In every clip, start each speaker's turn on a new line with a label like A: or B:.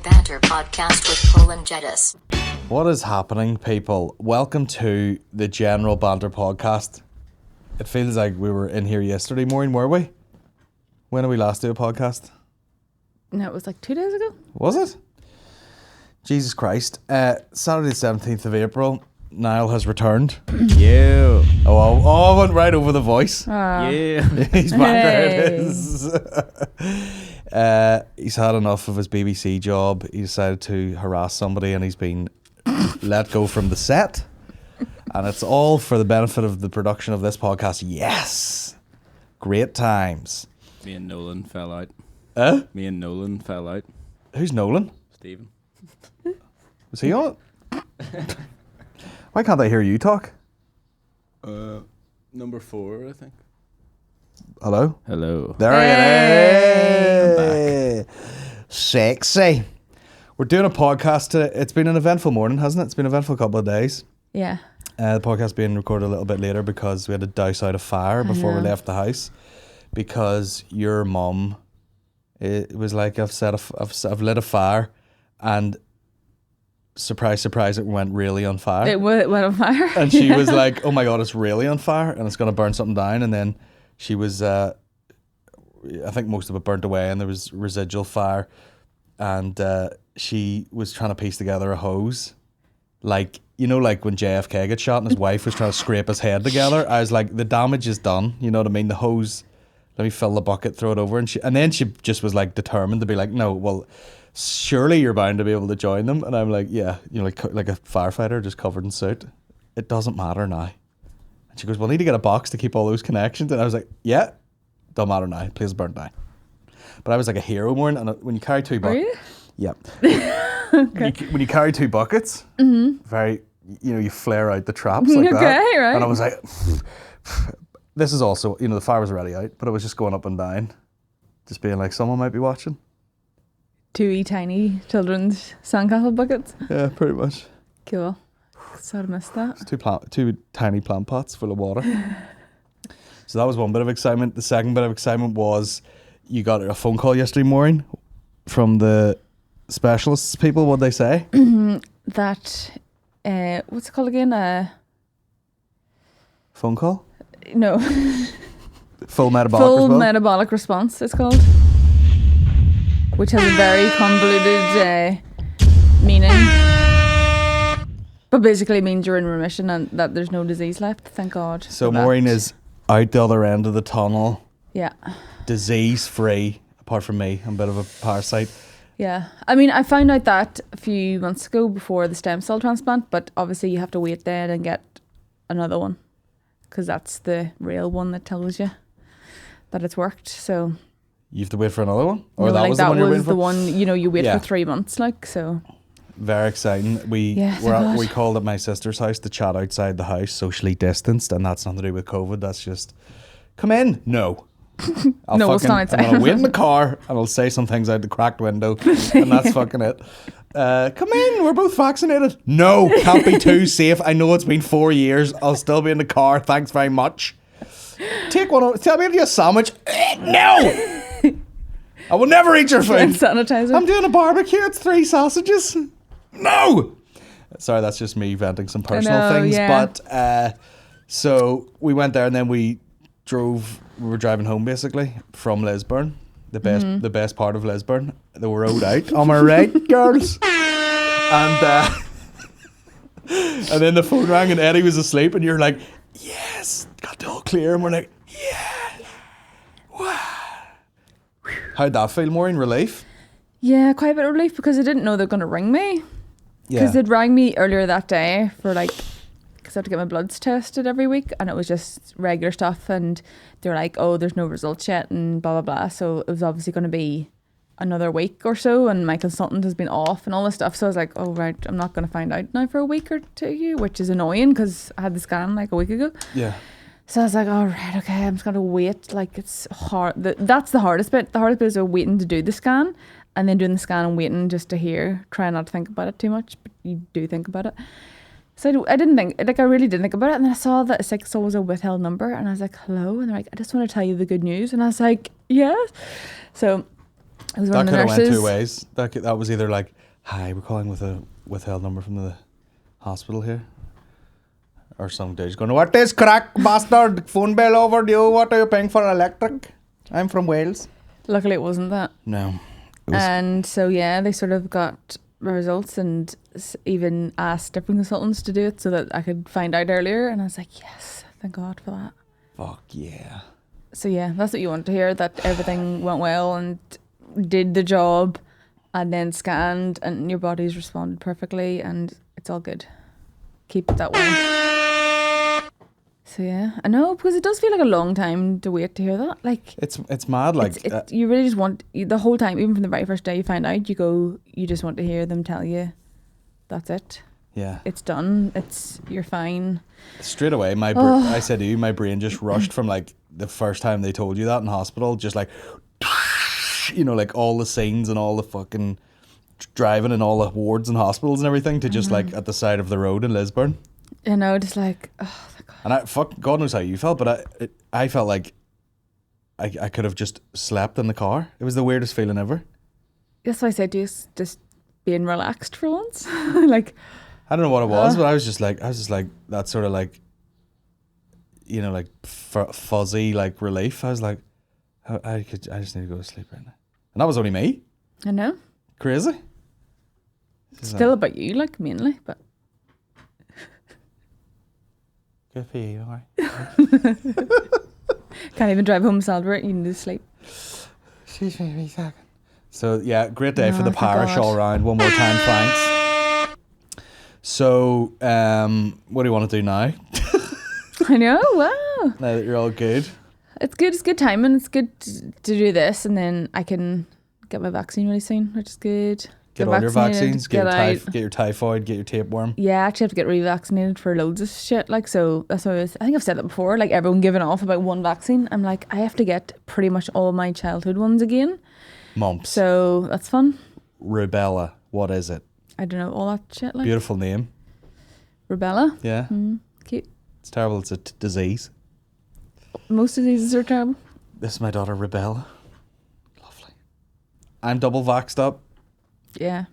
A: Banter Podcast with Colin Geddis.
B: What is happening, people? Welcome to the General Banter Podcast. It feels like we were in here yesterday morning, were we? When did we last do a podcast?
C: No, it was like 2 days ago.
B: Was it? Jesus Christ. Saturday the 17th of April, Niall has returned.
D: Yeah.
B: I went right over the voice.
D: Yeah.
B: He's back. There it
C: Hey.
B: is. He's had enough of his BBC job. He decided to harass somebody and he's been let go from the set. And it's all for the benefit of the production of this podcast. Yes. Great times.
D: Me and Nolan fell out.
B: Eh? Who's Nolan?
D: Stephen.
B: Was he on it? Why can't I hear you talk?
D: Number 4, I think.
B: Hello?
D: Hello.
B: There
C: Hey.
B: he is. Sexy. We're doing a podcast today. It's been an eventful morning, hasn't it? It's been an eventful couple of days.
C: Yeah.
B: The podcast being recorded a little bit later because we had to douse out a fire before we
C: know.
B: left the house. Because your mum, it was like I've lit a fire, and surprise, surprise, it went really on fire.
C: It went on fire.
B: And she was like, "Oh my god, it's really on fire, and it's gonna burn something down." And then she was, I think most of it burnt away, and there was residual fire. And she was trying to piece together a hose, like, you know, like when JFK got shot and his wife was trying to scrape his head together. I was like, the damage is done. You know what I mean? The hose. Let me fill the bucket, throw it over, and then she just was like determined to be like, no, well, surely you're bound to be able to join them. And I'm like, yeah, you know, like a firefighter just covered in soot. It doesn't matter now. And she goes, well, I need to get a box to keep all those connections. And I was like, yeah, don't matter now. Please burn down. But I was like a hero more. And when you carry two
C: Were
B: buckets,
C: you?
B: yeah, when you carry two buckets, very, you know, you flare out the traps like that.
C: Okay, right.
B: And I was like, this is also, you know, the fire was already out, but it was just going up and down, just being like, someone might be watching.
C: 2 wee tiny children's sandcastle buckets.
B: Yeah, pretty much.
C: Cool. Sort of missed that.
B: Two tiny plant pots full of water. So that was one bit of excitement. The second bit of excitement was you got a phone call yesterday morning from the specialists people. What'd they say?
C: That, what's it called again?
B: Phone call?
C: No.
B: Full metabolic
C: Full
B: response?
C: metabolic response, it's called. Which has a very convoluted meaning. But basically means you're in remission and that there's no disease left, thank God.
B: So
C: for that.
B: Máirín is out the other end of the tunnel,
C: Yeah.
B: disease free, apart from me. I'm a bit of a parasite.
C: Yeah. I mean, I found out that a few months ago before the stem cell transplant, but obviously you have to wait then and get another one because that's the real one that tells you that it's worked. So
B: You have to wait for another one?
C: you know,
B: that
C: like
B: was
C: that
B: the one you were
C: was
B: waiting
C: the
B: for?
C: one, you know, you wait
B: Yeah.
C: for 3 months, like, so.
B: Very exciting.
C: Yeah, thank God.
B: We called at my sister's house to chat outside the house, socially distanced, and that's nothing to do with COVID. That's just, come in. No.
C: No, we'll stand outside.
B: I'm going to wait in the car and I'll say some things out the cracked window, and that's fucking it. Come in. We're both vaccinated. No, can't be too safe. I know it's been 4 years. I'll still be in the car. Thanks very much. Take one. Tell me to do a sandwich. No. I will never eat your food.
C: And sanitizer.
B: I'm doing a barbecue. It's 3 sausages. No. Sorry, that's just me venting some personal
C: know,
B: things.
C: yeah.
B: But so we went there and then we were driving home basically from Lisburn, the best part of Lisburn, the road out. Am I right, girls? And then the phone rang and Eddie was asleep and you're like, yes, got the all clear. And we're like, yeah. Wow. How'd that feel, Máirín? Relief?
C: Yeah, quite a bit of relief because I didn't know they're going to ring me. Because they'd rang me earlier that day for like, because I have to get my bloods tested every week and it was just regular stuff and they're like, oh, there's no results yet and blah, blah, blah. So it was obviously going to be another week or so and my consultant has been off and all this stuff. So I was like, oh, right, I'm not going to find out now for a week or two, which is annoying because I had the scan like a week ago.
B: Yeah.
C: So I was like, all right, okay, I'm just going to wait. Like, it's hard. That's the hardest bit. The hardest bit is waiting to do the scan and then doing the scan and waiting just to hear. Try not to think about it too much, but you do think about it. So I didn't think, like, I really didn't think about it. And then I saw that it's like, so was a withheld number. And I was like, hello? And they're like, I just want to tell you the good news. And I was like, yes. So It was
B: That
C: one of
B: could
C: the
B: have went
C: nurses.
B: two ways. That was either like, "Hi, we're calling with a withheld number from the hospital here," or some dude's going, "What is crack, bastard? Phone bill overdue. What are you paying for electric? I'm from Wales."
C: Luckily, it wasn't that.
B: No. It was,
C: And so, yeah, they sort of got the results and even asked different consultants to do it so that I could find out earlier. And I was like, yes, thank God for that.
B: fuck yeah.
C: So, yeah, that's what you want to hear, that everything went well and did the job and then scanned and your body's responded perfectly and it's all good. Keep it that way. So, yeah, I know, because it does feel like a long time to wait to hear that. Like,
B: It's mad. Like
C: you really just want, the whole time, even from the very first day you find out, you just want to hear them tell you, that's it.
B: yeah.
C: It's done. You're fine.
B: Straight away, I said to you, my brain just rushed from like the first time they told you that in hospital, just like, you know, like all the scenes and all the fucking driving and all the wards and hospitals and everything to just like at the side of the road in Lisburn.
C: You know, just like, oh, thank God.
B: And God knows how you felt, but I felt like I could have just slept in the car. It was the weirdest feeling ever.
C: That's why I said just being relaxed for once. Like,
B: I don't know what it was, but I was just like that sort of like, you know, like fuzzy like relief. I was like, I just need to go to sleep right now, and that was only me.
C: I know.
B: Crazy.
C: It's still about you, like, mainly, but.
B: Good for you, alright.
C: Can't even drive home Salbert, you need to sleep.
B: Excuse me, wee second. So yeah, great day for
C: No,
B: the
C: thank
B: parish
C: God.
B: all round. One more time, thanks. So, what do you want to do now?
C: I know, wow.
B: Now that you're all good.
C: It's good timing. It's good to do this, and then I can get my vaccine really soon, which is good.
B: Get all your
C: vaccinated,
B: vaccines, get
C: out.
B: your typhoid, get your tapeworm.
C: Yeah, I actually have to get revaccinated for loads of shit. Like, so that's what I think I've said that before. Like, everyone giving off about one vaccine. I'm like, I have to get pretty much all my childhood ones again.
B: Mumps.
C: So that's fun.
B: Rubella. What is it?
C: I don't know, all that shit. Like,
B: Beautiful name.
C: Rubella.
B: Yeah.
C: Cute.
B: It's terrible. It's a disease.
C: Most diseases are terrible.
B: This is my daughter, Rubella. Lovely. I'm double vaxxed up.
C: Yeah.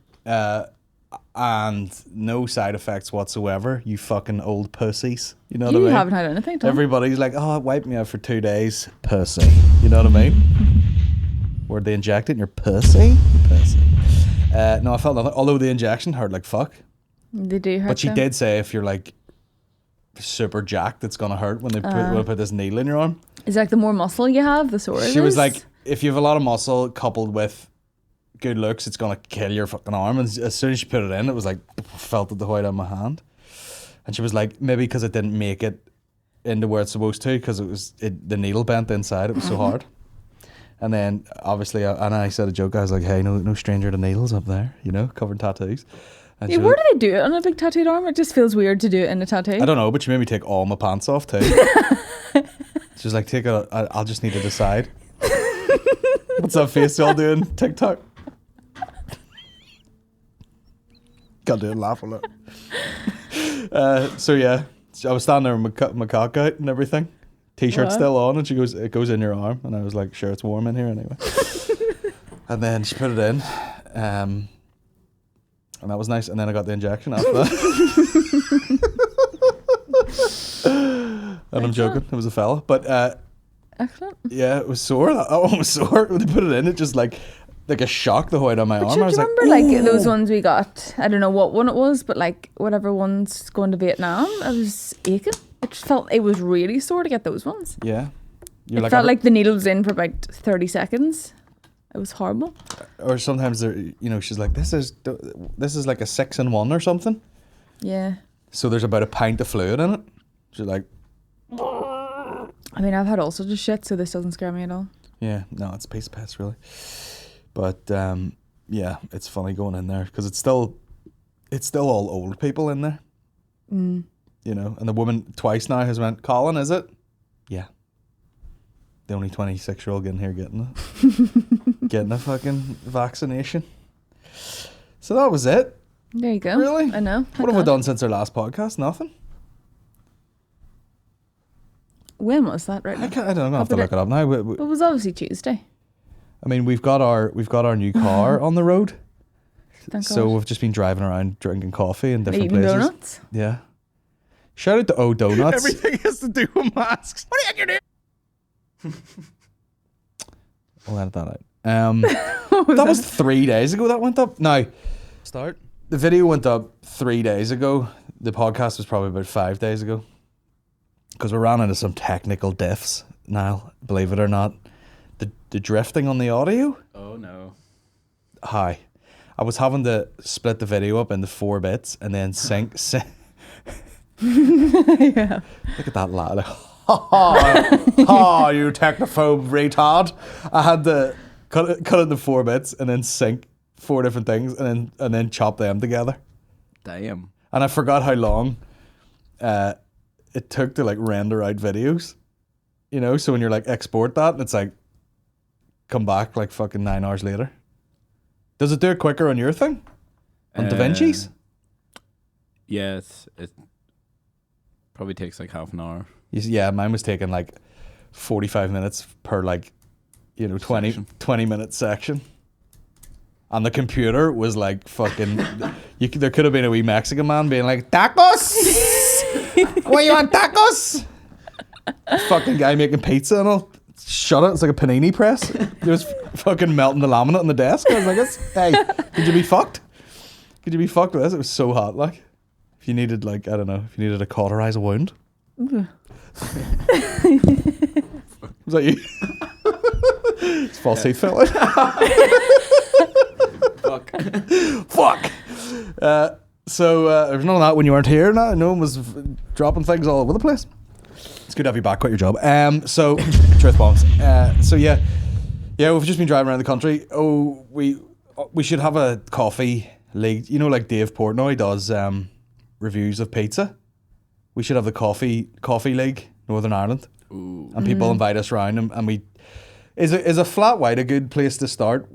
B: And no side effects whatsoever. You fucking old pussies. You know what I
C: You
B: mean?
C: haven't had anything, Tom.
B: Everybody's like, oh, it wiped me out for 2 days. Pussy. You know what I mean? Where'd they inject it in your pussy? Pussy. No, I felt nothing. Although the injection hurt like fuck.
C: They do hurt.
B: But she
C: them.
B: did say if you're like super jacked, it's gonna hurt when they put this needle in your arm.
C: Is it like the more muscle you have, the sore it
B: She was
C: is?
B: like, if you have a lot of muscle coupled with good looks, it's gonna kill your fucking arm. And as soon as she put it in, it was like, felt it the whole out of my hand. And she was like, maybe because it didn't make it into where it's supposed to, because the needle bent inside. It was so hard. And then obviously, and I said a joke. I was like, hey, no stranger to needles up there, you know, covered in tattoos. And
C: Yeah, where do they do it on a big tattooed arm? It just feels weird to do it in a tattoo.
B: I don't know, but she made me take all my pants off too. She was like, take it. I'll just need to decide. What's that face y'all doing? TikTok. Can't do it. Laugh a lot. So yeah, I was standing there with my cock out and everything. T-shirt
C: What?
B: still on, and she goes, "It goes in your arm," and I was like, "Sure, it's warm in here anyway." And then she put it in, and that was nice. And then I got the injection after that. And I'm joking, it was a fella, but
C: Excellent.
B: yeah, it was sore. That one was sore when they put it in. It just like a shock the whole out of my
C: But
B: arm.
C: do
B: I
C: you
B: was
C: remember
B: like,
C: like those
B: "Ooh."
C: ones we got? I don't know what one it was, but like whatever ones going to Vietnam, I was aching. It was really sore to get those ones.
B: Yeah,
C: It felt like the needle was in for about 30 seconds. It was horrible.
B: or sometimes they're, you know, she's like, this is like a 6-in-1 or something.
C: Yeah.
B: So there's about a pint of fluid in it. She's like,
C: I mean, I've had all sorts of shit, so this doesn't scare me at all.
B: yeah, no, it's a piece of piss really. But yeah, it's funny going in there because it's still all old people in there. You know, and the woman twice now has went, Colin, is it? Yeah. The only 26-year-old in here getting a fucking vaccination. So that was it.
C: There you go.
B: Really?
C: I know.
B: What have we done since our last podcast? Nothing.
C: When was that right now?
B: I don't know. I have to look it up now.
C: It was obviously Tuesday.
B: I mean, we've got our new car on the road.
C: Thank
B: So
C: God.
B: we've just been driving around drinking coffee in different
C: Eating
B: places.
C: donuts.
B: Yeah. Shout out to O Donuts.
D: Everything has to do with masks. What are you doing?
B: We'll edit that out. That was 3 days ago that went up. Now,
D: Start.
B: the video went up 3 days ago. The podcast was probably about 5 days ago. Because we ran into some technical diffs, Niall, believe it or not. The drifting on the audio?
D: Oh no.
B: Hi. I was having to split the video up into 4 bits and then sync.
C: Yeah.
B: Look at that lad. Ha, you technophobe retard. I had to cut it into 4 bits and then sync 4 different things and then chop them together.
D: Damn.
B: And I forgot how long it took to like render out videos. You know, so when you're like export that and it's like come back like fucking 9 hours later. Does it do it quicker on your thing? On DaVinci's?
D: Yeah, it probably takes like half an hour.
B: Yeah, mine was taking like 45 minutes per like, 20 minute section. And the computer was like fucking, there could have been a wee Mexican man being like, tacos! What, you want tacos? Fucking guy making pizza and all. Shut it, it's like a panini press. It was fucking melting the laminate on the desk. I was like, hey, could you be fucked? Could you be fucked with this? It was so hot, like. If you needed, like, I don't know, if you needed to cauterize a wound. Was that you? It's false teeth fell out.
D: Fuck.
B: Fuck! So there's none of that when you weren't here. No one was dropping things all over the place. It's good to have you back. Quit your job. So truth bombs. So yeah, we've just been driving around the country. Oh, we should have a coffee league. You know, like Dave Portnoy does reviews of pizza. We should have the coffee league, Northern Ireland.
D: Ooh.
B: And people invite us round, and we is a flat white a good place to start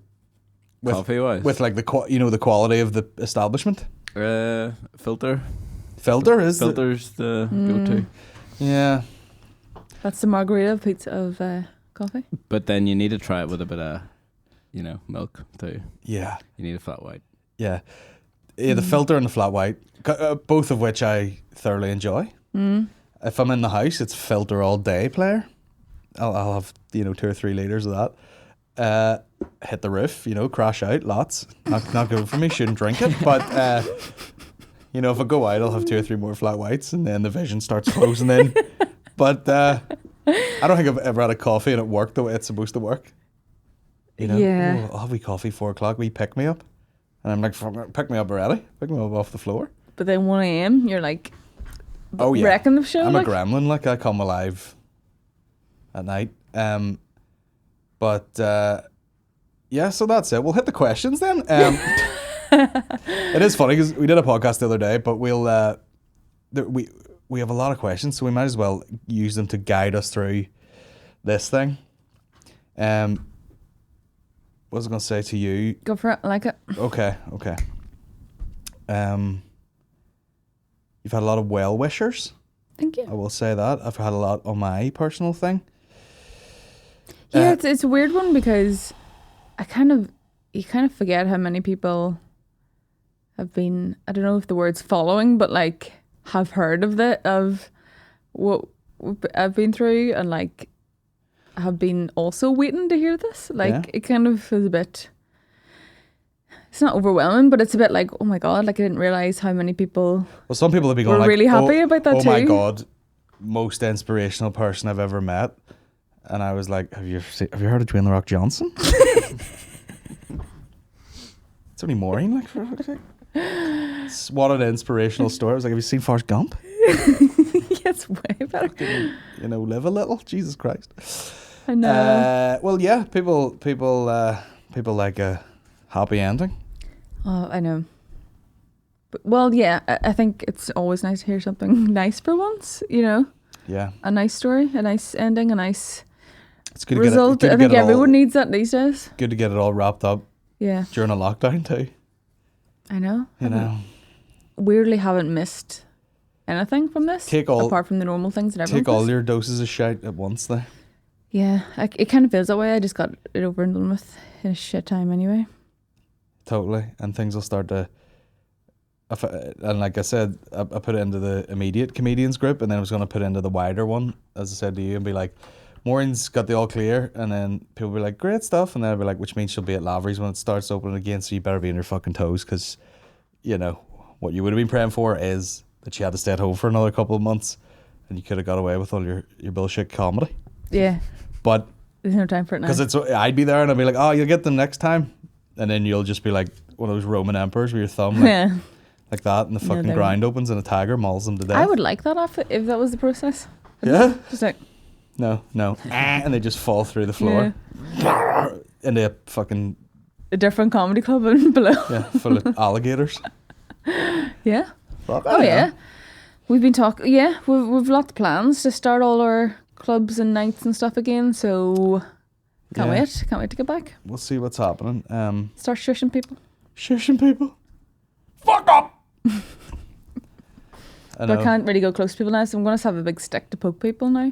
B: with,
D: Coffee wise.
B: with like the quality of the establishment.
D: Filter.
B: Filter's
D: the go-to.
B: Yeah.
C: That's the margarita pizza of coffee.
D: But then you need to try it with a bit of, milk too.
B: Yeah.
D: You need a flat white.
B: Yeah. The filter and the flat white, both of which I thoroughly enjoy. If I'm in the house, it's filter all day player. I'll have 2 or 3 liters of that. Hit the roof, crash out lots. Not good for me. Shouldn't drink it. But if I go out, I'll have 2 or 3 more flat whites, and then the vision starts closing in. But I don't think I've ever had a coffee and it worked the way it's supposed to work.
C: Yeah.
B: I'll have wee coffee 4 o'clock. We pick me up, and I'm like, pick me up already. Pick me up off the floor.
C: But then 1 a.m. you're like,
B: Oh yeah,
C: wrecking the show.
B: I'm
C: like.
B: a gremlin. Like I come alive at night. Yeah. So that's it. We'll hit the questions then. It is funny because we did a podcast the other day, but we have a lot of questions, so we might as well use them to guide us through this thing. What was I going to say to you?
C: Go for it. I like it.
B: Okay. You've had a lot of well-wishers.
C: Thank you.
B: I will say that. I've had a lot on my personal thing.
C: Yeah, it's a weird one because you kind of forget how many people have been, I don't know if the word's following, but like have heard of what I've been through and like have been also waiting to hear this. Like It kind of is a bit, it's not overwhelming, but it's a bit like, oh my God, like I didn't realize how many people
B: Well, some people have been going
C: were
B: like,
C: really happy about that
B: oh
C: too.
B: my God, most inspirational person I've ever met. And I was like, have you heard of Dwayne The Rock Johnson? It's only Máirín, like, for fuck's sake. What an inspirational story. I was like, have you seen Forrest Gump?
C: Yeah, it's way better.
B: Live a little. Jesus Christ.
C: I know.
B: Well, yeah, people like a happy ending.
C: Oh, I know. But, well, yeah, I think it's always nice to hear something nice for once,
B: Yeah.
C: A nice story, a nice ending, a nice
B: It's good
C: result.
B: to get it.
C: I think everyone needs that these days.
B: Good to get it all wrapped up
C: Yeah.
B: during a lockdown too.
C: I know.
B: Weirdly
C: haven't missed anything from this. Apart from the normal things that everyone
B: Take all
C: does.
B: your doses of shite at once there.
C: Yeah, it kind of feels that way. I just got it over and done with in a shit time anyway.
B: Totally. And things will start to... And like I said, I put it into the immediate comedians group, and then I was going to put it into the wider one, as I said to you, and be like, Máirín's got the all clear, and then people will be like, great stuff, and then I'll be like, which means she'll be at Lavery's when it starts opening again, so you better be on your fucking toes, because, you know, what you would have been praying for is that she had to stay at home for another couple of months, and you could have got away with all your bullshit comedy.
C: Yeah.
B: But...
C: There's no time for it now.
B: Because I'd be there, and I'd be like, oh, you'll get them next time, and then you'll just be like one of those Roman emperors with your thumb, like,
C: yeah.
B: like that, and the fucking grind opens, and a tiger mauls them to death.
C: I would like that if that was the process.
B: Yeah?
C: Just like...
B: No. And they just fall through the floor. Yeah. Into a fucking...
C: A different comedy club below.
B: Yeah, full of alligators.
C: Yeah.
B: Fuck,
C: Yeah. We've been talking... Yeah, we've lots of plans to start all our clubs and nights and stuff again, so... Can't wait to get back.
B: We'll see what's happening.
C: Start shushing people.
B: Shushing people? Fuck up!
C: But I can't really go close to people now, so I'm going to have a big stick to poke people now.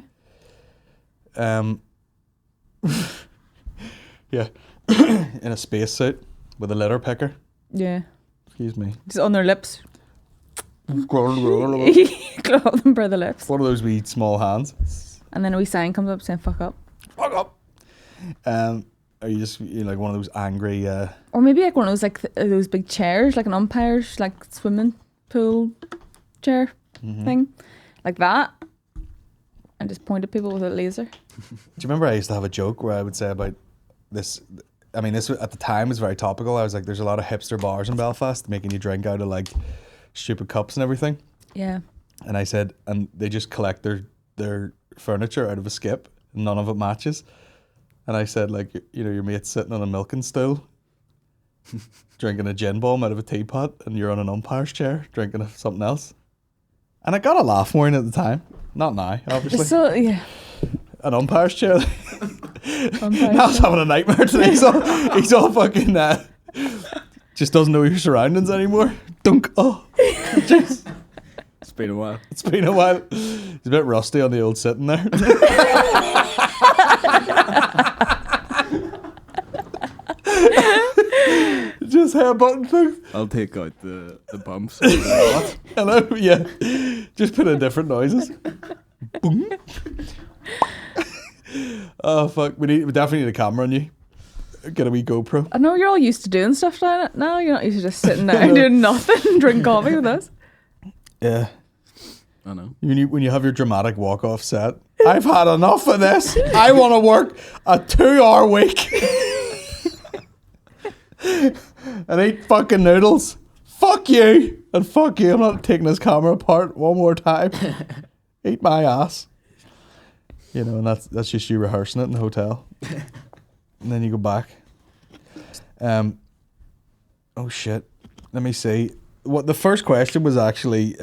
B: Yeah. In a spacesuit with a litter picker.
C: Yeah.
B: Excuse me.
C: Just on their lips.
B: Claw
C: them by the lips.
B: One of those wee small hands.
C: And then a wee sign comes up saying fuck up.
B: Fuck up. Are you just like one of those angry
C: or maybe like one of those like those big chairs, like an umpire's like swimming pool chair thing. Like that. And just point at people with a laser.
B: Do you remember I used to have a joke where I would say about this? I mean, this at the time was very topical. I was like, there's a lot of hipster bars in Belfast making you drink out of like stupid cups and everything.
C: Yeah.
B: And I said, and they just collect their furniture out of a skip. None of it matches. And I said, like, you know, your mate's sitting on a milking stool, drinking a gin bomb out of a teapot, and you're on an umpire's chair drinking something else. And I got a laugh more at the time. Not now, obviously.
C: So, yeah.
B: An umpire's chair. Now he's having a nightmare today. He's all fucking just doesn't know your surroundings anymore. Dunk. Oh, jeez.
D: It's been a while.
B: He's a bit rusty on the old sitting there. Just headbutting things.
D: I'll take out the bumps.
B: Hello, yeah. Just put in different noises. Boom. Oh fuck! We definitely need a camera on you. Get a wee GoPro.
C: I know you're all used to doing stuff like that now. You're not used to just sitting there and doing nothing, drink coffee with us.
B: Yeah.
D: I know.
B: When you have your dramatic walk off set. I've had enough of this. I want to work a 2-hour week and eat fucking noodles. Fuck you and fuck you. I'm not taking this camera apart one more time. Eat my ass. You know, and that's just you rehearsing it in the hotel. And then you go back. Oh shit. Let me see. What the first question was actually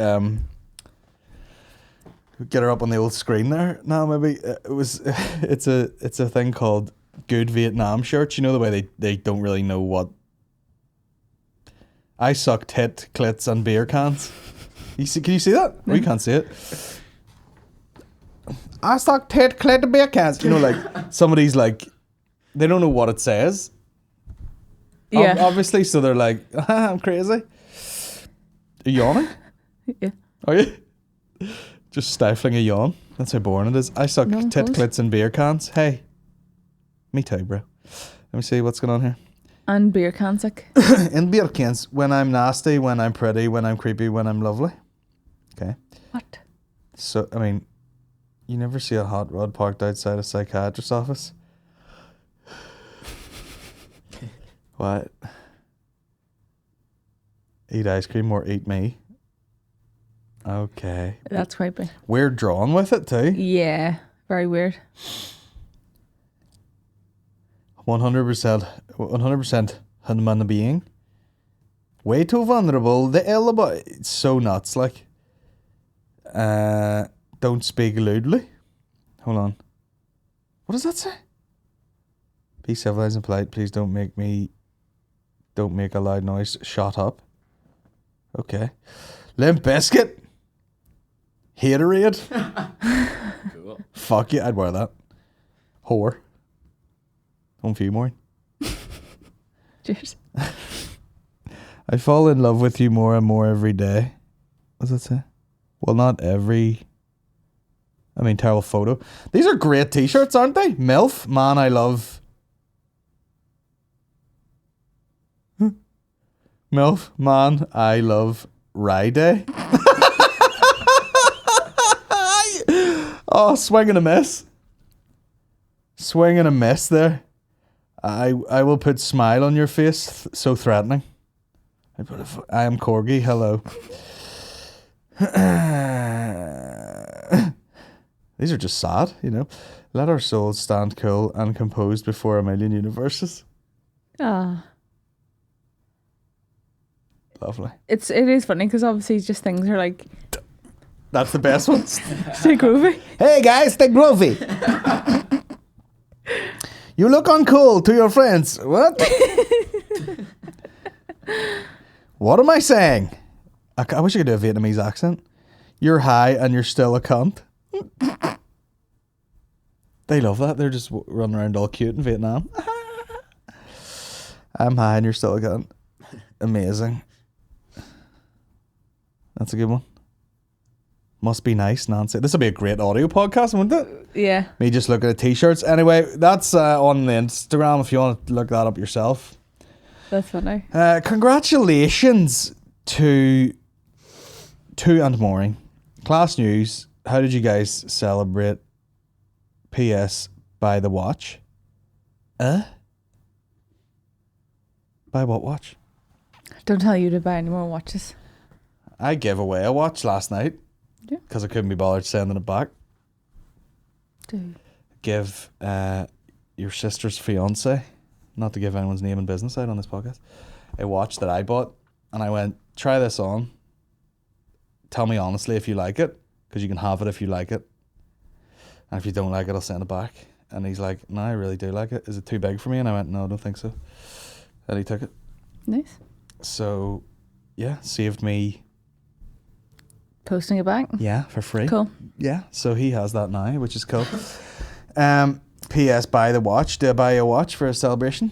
B: get her up on the old screen there. No, maybe it was. It's a thing called Good Vietnam shirts. You know the way they don't really know what. I suck tit, clits, and beer cans. Can you see that? No. We can't see it. I suck tit, clit, and beer cans. You know, like somebody's like, they don't know what it says.
C: Yeah.
B: Obviously, so they're like, I'm crazy. Are you yawning?
C: Yeah.
B: Are you? Just stifling a yawn. That's how boring it is. I suck tit, clits, and beer cans. Hey. Me too, bro. Let me see what's going on here.
C: And beer cans, like.
B: In beer cans, when I'm nasty, when I'm pretty, when I'm creepy, when I'm lovely. Okay.
C: What?
B: So, I mean, you never see a hot rod parked outside a psychiatrist's office. What? Eat ice cream or eat me? Okay.
C: That's creepy.
B: We're drawn with it too.
C: Yeah. Very weird.
B: 100% human being. Way too vulnerable. The elbow. It's so nuts. Like, don't speak loudly. Hold on. What does that say? Be civilized and polite. Please don't make a loud noise. Shut up. Okay. Limp Bizkit. Haterade.
D: Cool.
B: Fuck you. I'd wear that. Whore. Home for you, Máirín.
C: Cheers.
B: I fall in love with you more and more every day. What does that say? Well, not every... I mean, terrible photo. These are great t-shirts, aren't they? MILF, man, I love... MILF, man, I love Rye Day. Oh, swing and a miss. Swing and a miss there. I will put smile on your face. So threatening. I am Corgi. Hello. These are just sad, you know. Let our souls stand cool and composed before a million universes.
C: Ah.
B: Lovely.
C: It is funny because obviously just things are like
B: That's the best one.
C: stay groovy.
B: Hey guys, stay groovy. You look uncool to your friends. What? What am I saying? I wish I could do a Vietnamese accent. You're high and you're still a cunt. They love that. They're just running around all cute in Vietnam. I'm high and you're still a cunt. Amazing. That's a good one. Must be nice, Nancy. This will be a great audio podcast, wouldn't it?
C: Yeah.
B: Me just looking at t-shirts. Anyway, that's on the Instagram if you want to look that up yourself.
C: That's funny.
B: Congratulations to and Máirín. Class news. How did you guys celebrate? P.S. Buy the watch. Buy what watch?
C: Don't tell you to buy any more watches.
B: I gave away a watch last night.
C: Yeah.
B: Because I couldn't be bothered sending it back.
C: Do.
B: Give your sister's fiance, not to give anyone's name and business out on this podcast, a watch that I bought, and I went, try this on. Tell me honestly if you like it, because you can have it if you like it. And if you don't like it, I'll send it back. And he's like, no, I really do like it. Is it too big for me? And I went, no, I don't think so. And he took it.
C: Nice.
B: So, yeah, saved me.
C: Posting it back.
B: Yeah, for free.
C: Cool.
B: Yeah, so he has that now, which is cool. P.S. Buy the watch. Do I buy a watch for a celebration?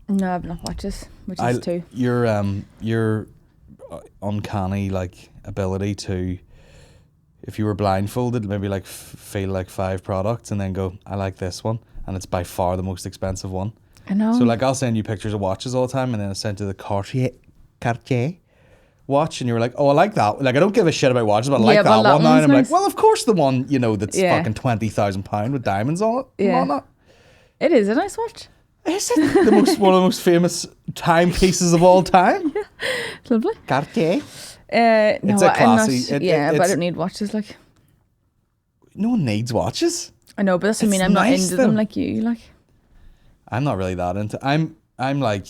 C: No, I have enough watches, which is 2.
B: Your uncanny ability to, if you were blindfolded, maybe feel like 5 products and then go, I like this one, and it's by far the most expensive one.
C: I know.
B: So I'll send you pictures of watches all the time, and then I send you the Cartier watch, and you were like, oh, I like that. I don't give a shit about watches, but I like that one now. And I'm
C: nice.
B: like, well, of course the one, that's fucking £20,000 with diamonds on it.
C: Yeah.
B: Not.
C: It is a nice watch.
B: Is it one of the most famous timepieces of all time?
C: Yeah. It's lovely.
B: Cartier.
C: No,
B: It's a classy.
C: but I don't need watches.
B: No one needs watches.
C: I know, but that's what I mean.
B: It's
C: I'm not
B: nice,
C: into
B: though.
C: them like you.
B: I'm not really that into. I'm like.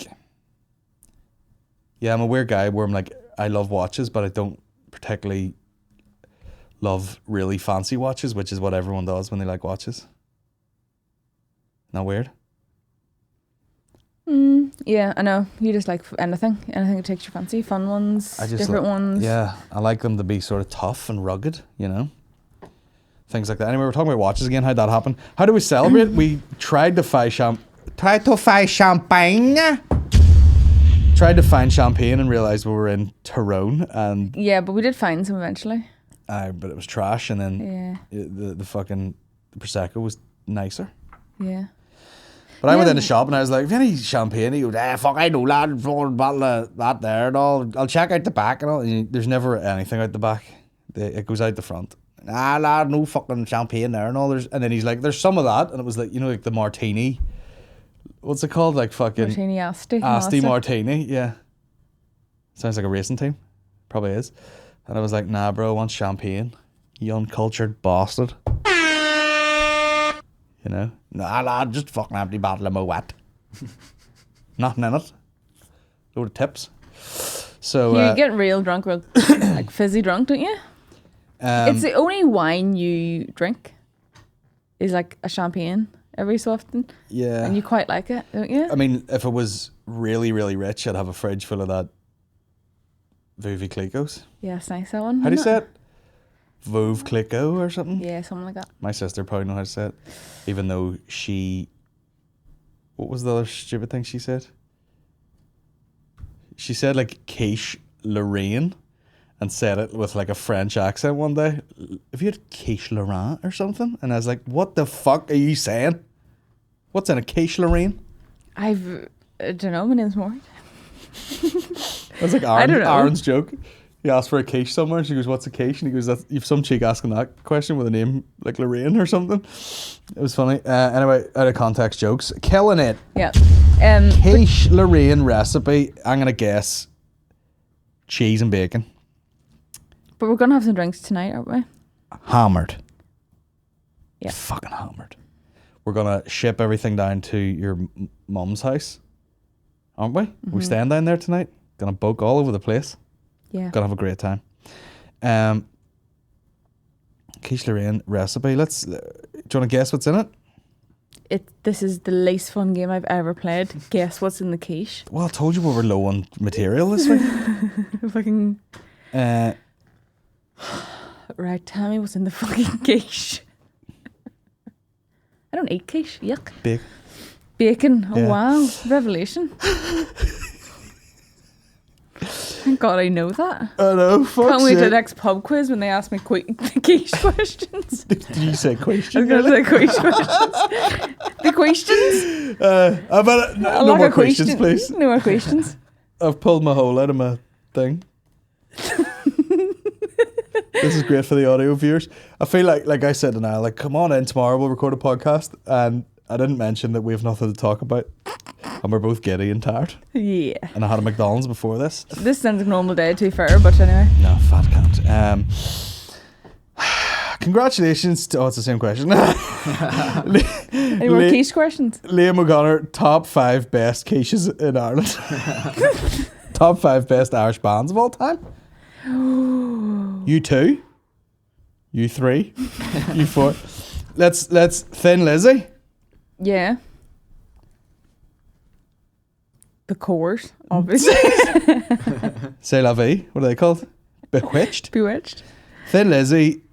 B: Yeah, I'm a weird guy where I'm like, I love watches, but I don't particularly love really fancy watches, which is what everyone does when they like watches. Not weird?
C: Yeah, I know. You just like anything that takes your fancy. Fun ones, different ones.
B: Yeah, I like them to be sort of tough and rugged, Things like that. Anyway, we're talking about watches again. How'd that happen? How do we celebrate? We tried to find champagne. Tried to find champagne and realised we were in Tyrone, and
C: Yeah, but we did find some eventually.
B: but it was trash, and then
C: Yeah.
B: the Prosecco was nicer.
C: Yeah.
B: But I went
C: Yeah.
B: in the shop and I was like, "Have you any champagne?" He goes, "Fuck, I know, lad. For a bottle of that there and all. I'll check out the back and all." And there's never anything out the back. It goes out the front. Nah, lad, no fucking champagne there and all. And then he's like, "There's some of that," and it was like the martini. What's it called? Fucking
C: Martini Asti.
B: Asti Martini. Yeah, sounds like a racing team. Probably is. And I was like, "Nah, bro, I want champagne. You uncultured bastard." Nah, lad, just a fucking empty bottle of Moet. Nothing in it. Load of tips. So
C: You get real drunk, fizzy drunk, don't you? It's the only wine you drink is a champagne every so often.
B: Yeah.
C: And you quite like it, don't you?
B: I mean, if I was really, really rich, I'd have a fridge full of that Veuve Clicquot.
C: Yeah, it's nice, that one.
B: How do you
C: isn't
B: say
C: it?
B: Veuve Clicquot or something.
C: Yeah, something like that.
B: My sister probably know how to say it, even though she. What was the other stupid thing she said? She said like quiche Lorraine, and said it with like a French accent one day. Have you had quiche Lorraine or something? And I was like, what the fuck are you saying? What's in a quiche Lorraine?
C: I don't know. My name's Maureen.
B: That's like
C: I don't know.
B: Aaron's joke. He asked for a quiche somewhere, and she goes, "What's a quiche?" And he goes, "You've some cheek asking that question with a name like Lorraine or something." It was funny. Anyway, out of context jokes, killing it.
C: Yeah.
B: Quiche Lorraine recipe. I'm gonna guess cheese and bacon.
C: But we're gonna have some drinks tonight, aren't we?
B: Hammered.
C: Yeah.
B: Fucking hammered. We're gonna ship everything down to your mum's house, aren't we? We staying down there tonight. Gonna book all over the place.
C: Yeah.
B: Gonna have a great time. Quiche Lorraine recipe. Do you want to guess what's in it?
C: This is the least fun game I've ever played. Guess what's in the quiche?
B: Well, I told you we were low on material this week.
C: Fucking.
B: Uh,
C: Right, tell me what's in the fucking quiche. I don't eat quiche. Yuck. Bacon. Oh
B: Yeah.
C: wow, revelation. Thank God I know that.
B: I know.
C: Can't wait to the next pub quiz when they ask me quiche questions.
B: Did you say
C: I
B: question?
C: was going to say quiche questions. The questions?
B: No more questions, please.
C: No more questions.
B: I've pulled my hole out of my thing. This is great for the audio viewers. I feel like I said to Niall, like, come on in tomorrow, we'll record a podcast. And I didn't mention that we have nothing to talk about. And we're both giddy and tired.
C: Yeah.
B: And I had a McDonald's before this.
C: This sounds like a normal day, to be fair, but anyway.
B: No, fat cunt. Congratulations to... Oh, it's the same question.
C: Any more quiche questions?
B: Liam O'Connor, top 5 best quiches in Ireland. Top 5 best Irish bands of all time. You 2. You 3. You 4. Let's Thin Lizzy.
C: Yeah. The Coors, obviously.
B: C'est la vie. What are they called? Bewitched.
C: Bewitched.
B: Thin Lizzy.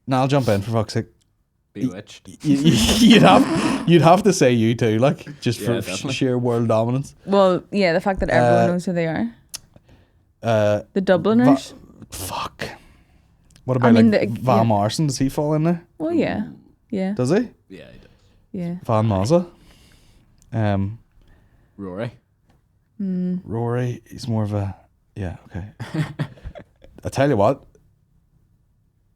B: Now I'll jump in for fuck's sake.
D: Bewitched.
B: You'd have to say you too, like just for
D: definitely.
B: sheer world dominance.
C: Well, yeah, the fact that everyone knows who they are. The Dubliners.
B: Fuck. What about Van
C: yeah.
B: Morrison? Does he fall in there?
C: Well, yeah. Yeah.
B: Does he?
D: Yeah, he does.
C: Yeah.
B: Van Mazza.
D: Rory.
B: Rory, he's more of a... Yeah, okay. I tell you what,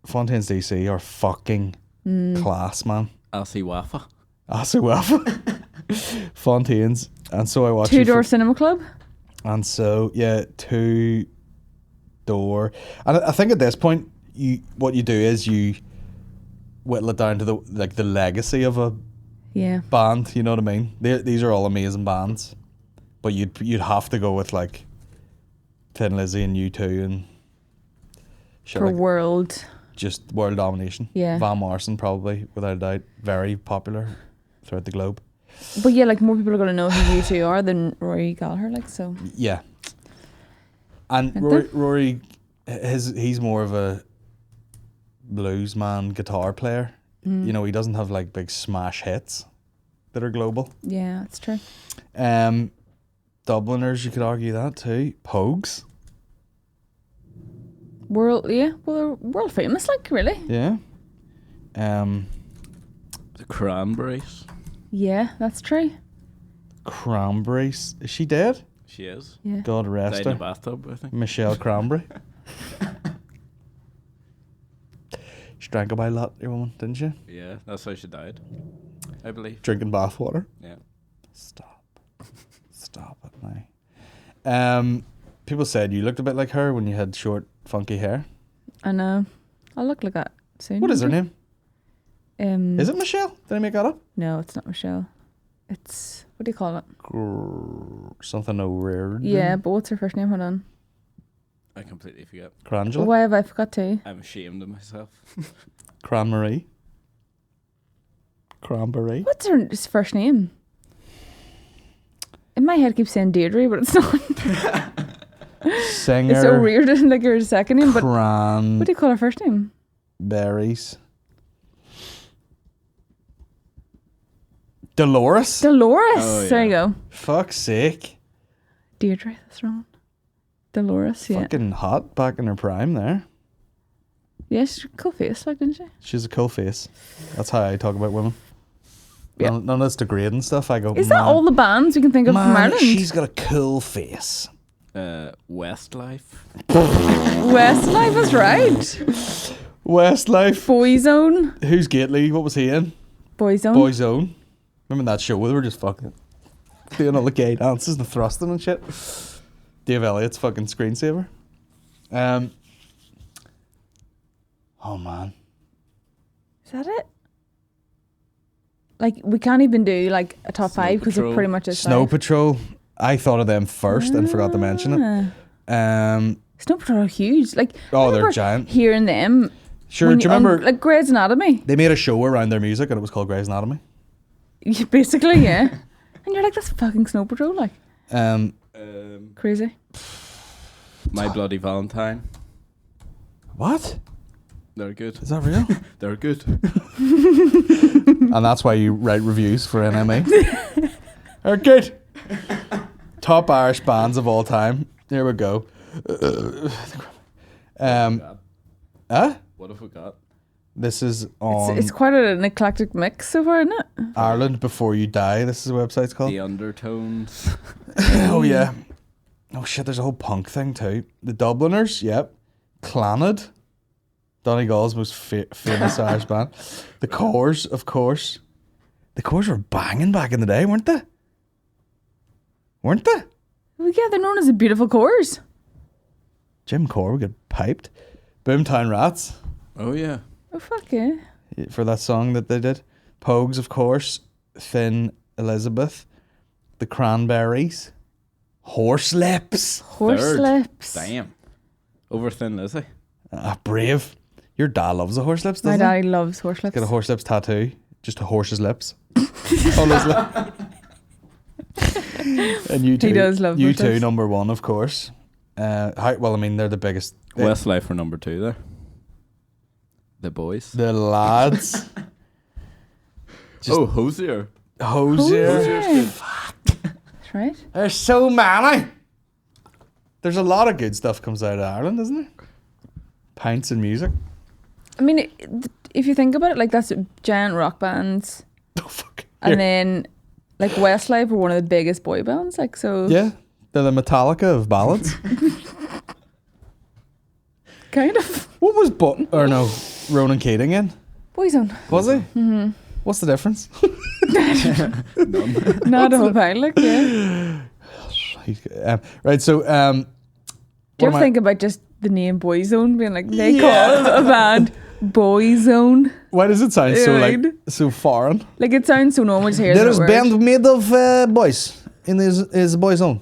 B: Fontaine's DC are fucking class, man.
D: Elsie Waffa.
B: Elsie Waffa. Fontaine's. And so I watched...
C: Two Door Cinema Club?
B: And so, yeah, 2 Door. And I think at this point, what you do is you whittle it down to the legacy of a band, you know what I mean? These are all amazing bands. But you'd have to go with like Thin Lizzy and U2 and shit
C: For
B: like
C: world.
B: just world domination.
C: Yeah.
B: Van Morrison probably, without a doubt, very popular throughout the globe.
C: But yeah, like more people are going to know who you two are than Rory Gallagher, like so.
B: Yeah. And Rory, he's more of a blues man, guitar player. You know, he doesn't have like big smash hits that are global.
C: Yeah, that's true.
B: Dubliners, you could argue that too. Pogues.
C: Well, they're world famous, like, really.
B: Yeah.
D: The Cranberries.
C: Yeah, that's true.
B: Cranberries. Is she dead?
D: She is.
C: Yeah.
B: God rest
D: Died in a
B: her.
D: bathtub, I think.
B: Michelle Cranberry. She drank a by a lot, your woman, didn't she?
D: Yeah, that's how she died, I believe.
B: Drinking bath water.
D: Yeah.
B: Stop it now. People said you looked a bit like her when you had short, funky hair.
C: I know. I'll look like that soon.
B: What is her name? Is
C: Is
B: it Michelle? Did I make that up?
C: No, it's not Michelle. It's, what do you call it?
B: Something O'Reardon?
C: Yeah, but what's her first name? Hold on.
D: I completely forget.
B: Crangela?
C: Why have I forgot to?
D: I'm ashamed of myself.
B: Cranmarie? Cranberry?
C: What's her first name? In my head, I keep saying Deirdre, but it's not.
B: Singer.
C: It's so weird, like her second name, but
B: Cran.
C: what do you call her first name?
B: Berries. Dolores.
C: Dolores. There you go.
B: Fuck's sake.
C: Deirdre, that's wrong. Dolores, yeah.
B: Fucking hot back in her prime there.
C: Yeah, she's a cool face, like, didn't she?
B: She's a cool face. That's how I talk about women.
C: Yeah.
B: None of this degrading stuff. I go,
C: Is that all the bands we can think of from Ireland?
B: She's got a cool face.
D: Westlife.
C: Westlife was right.
B: Westlife.
C: Boyzone.
B: Who's Gately? What was he in?
C: Boyzone.
B: Boyzone. Remember that show where they were just fucking doing all the gay dances and thrusting and shit? Dave Elliott's fucking screensaver. Oh man.
C: Is that it? Like, we can't even do like a top
D: Snow
C: five because
D: Patrol.
C: it's pretty much a
B: Snow
C: five.
B: Patrol. I thought of them first and forgot to mention it.
C: Snow Patrol are huge. Like, I
B: Oh, they're
C: remember
B: giant.
C: Hearing them.
B: Sure,
C: when
B: do you remember
C: like Grey's Anatomy?
B: they made a show around their music and it was called Grey's Anatomy?
C: Basically, yeah. And you're like, that's fucking Snow Patrol, like. Crazy.
D: My Bloody Valentine.
B: What?
D: They're good.
B: Is that real?
D: They're good.
B: And that's why you write reviews for NME. They're good. Top Irish bands of all time. Here we go.
D: What have we got?
B: This is on
C: It's quite an eclectic mix so far, isn't it?
B: Ireland Before You Die. This is the website's called.
D: The Undertones.
B: Oh yeah. Oh shit, there's a whole punk thing too. The Dubliners, yep. Clannad. Donegal's most famous Irish band. The Corrs, of course. The Corrs were banging back in the day, weren't they? Weren't they?
C: Well, yeah, they're known as the Beautiful Cores.
B: Jim Corr would get piped. Boomtown Rats
D: Oh yeah.
C: Oh, fuck yeah.
B: for that song that they did. Pogues, of course. Thin Elizabeth. The Cranberries. Horse Lips.
C: Horse
D: Third.
C: lips.
D: Damn. Over Thin Lizzy.
B: Brave. Your dad loves the horse lips,
C: My
B: doesn't he?
C: daddy loves horse lips.
B: Get a horse lips tattoo. Just a horse's lips. On his lip. And you two.
C: He does love
B: You
C: horse
B: two,
C: lips.
B: number one, of course. Well, I mean, they're the biggest.
D: Westlife for number 2 there. The Boys.
B: The lads. Just-
D: Hosier.
B: Hosier.
C: That's right.
B: There's so many. There's a lot of good stuff comes out of Ireland, isn't there? Pints and music.
C: I mean, if you think about it, like, that's giant rock bands.
B: Oh, fuck.
C: And then, like, Westlife were one of the biggest boy bands. Like, so.
B: Yeah. They're the Metallica of ballads.
C: Kind of.
B: What was Ronan Keating in?
C: Boyzone.
B: Was he? Mm-hmm. What's the difference?
C: Not a whole pile, like, yeah.
B: Right, so
C: Do you ever think about just the name Boyzone being like, they call a band Boyzone?
B: why does it sound so
C: Right.
B: so foreign?
C: Like, it sounds so normal to hear
B: There
C: that
B: is
C: word.
B: band made of boys in his boys zone.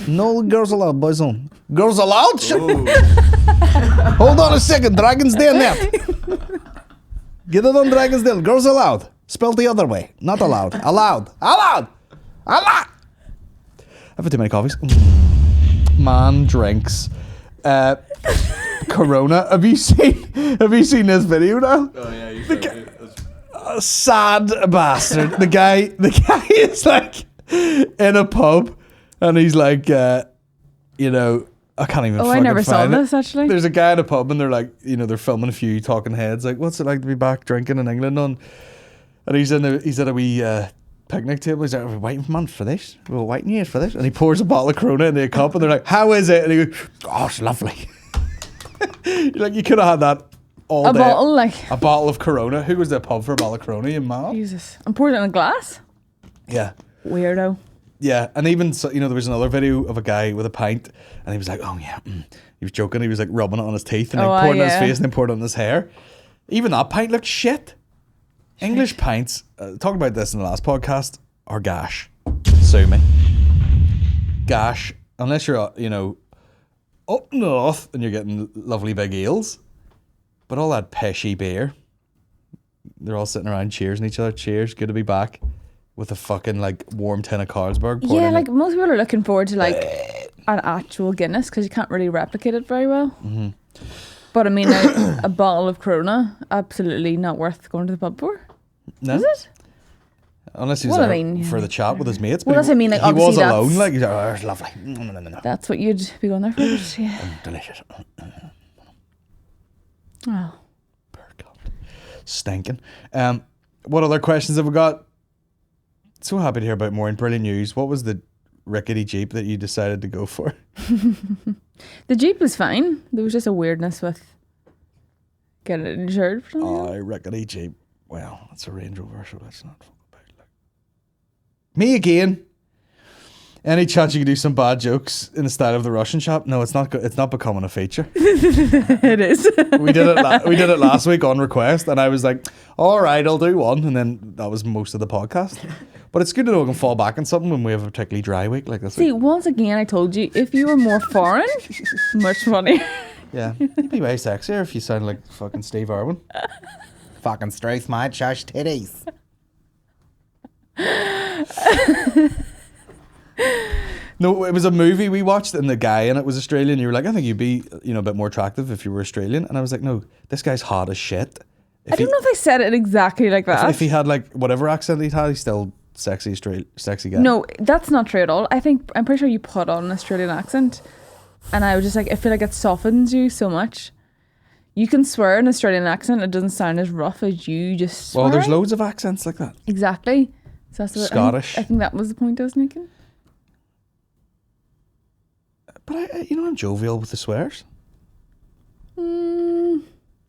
B: No girls allowed, boys zone. Girls allowed? Hold on a second, Dragon's Den net. Get it on Dragon's Den. Girls allowed. Spelled the other way. Not allowed. Allowed. Allowed. Allowed. I've had too many coffees. Man drinks. Corona. Have you seen this video now?
D: Oh yeah, you said it.
B: A sad bastard. The guy is like in a pub and he's like I can't even
C: Oh, I
B: fucking
C: never saw
B: find it.
C: this, actually.
B: There's a guy at a pub and they're like, they're filming a few talking heads like, what's it like to be back drinking in England and he's at a wee picnic table. He's like, are we waiting for this? We're waiting here for this. And he pours a bottle of Corona into a cup and they're like, how is it? And he goes, oh, it's lovely. You're like, you could have had that all
C: A
B: day.
C: bottle, like,
B: A bottle of Corona. Who was the pub for a bottle of Corona? You mad?
C: Jesus. And poured it in a glass?
B: Yeah.
C: Weirdo.
B: Yeah. And even, so, there was another video of a guy with a pint and he was like, oh yeah. He was joking. He was like rubbing it on his teeth and then pouring it in his face and then poured it on his hair. Even that pint looked shit. English pints, talked about this in the last podcast, are gash. Sue me. Gash. Unless you're, up north and you're getting lovely big ales. But all that peshy beer, they're all sitting around cheersing each other. Cheers, good to be back. With a fucking, warm tin of Carlsberg. poured
C: Yeah,
B: in
C: like, most people are looking forward to, an actual Guinness because you can't really replicate it very well. Mm-hmm. But I mean, a bottle of Corona, absolutely not worth going to the pub for.
B: No.
C: Is it?
B: Unless he was there for the chat with his mates.
C: Well, that's what I mean. Like,
B: he was
C: obviously
B: alone. Like, he's like, oh, it's lovely. No.
C: That's what you'd be going there for. Yeah.
B: Delicious.
C: Oh.
B: Stinking. What other questions have we got? So happy to hear about Máirín. Brilliant news. What was the rickety Jeep that you decided to go for?
C: The Jeep was fine. There was just a weirdness with getting it insured.
B: Oh, rickety Jeep. Well, that's a Range Rover, so that's not fun about. Like. Me again. Any chance you could do some bad jokes in the style of the Russian shop? No, it's not. It's not becoming a feature.
C: It is.
B: We did it. We did it last week on request, and I was like, "All right, I'll do one," and then that was most of the podcast. But it's good to know we can fall back on something when we have a particularly dry week like this.
C: See, once again, I told you, if you were more foreign, much funnier.
B: Yeah, you'd be way sexier if you sound like fucking Steve Irwin. Fucking straight, mate, shush titties. No, it was a movie we watched and the guy in it was Australian. You were like, I think you'd be, a bit more attractive if you were Australian. And I was like, no, this guy's hot as shit.
C: I don't know if I said it exactly like that.
B: If he had like whatever accent he'd had, he's still sexy guy.
C: No, that's not true at all. I'm pretty sure you put on an Australian accent and I was just like, I feel like it softens you so much. You can swear in an Australian accent, it doesn't sound as rough as you just swear.
B: Well, there's loads of accents like that.
C: Exactly. So that's what
B: Scottish.
C: I think that was the point I was making.
B: But I'm jovial with the swears.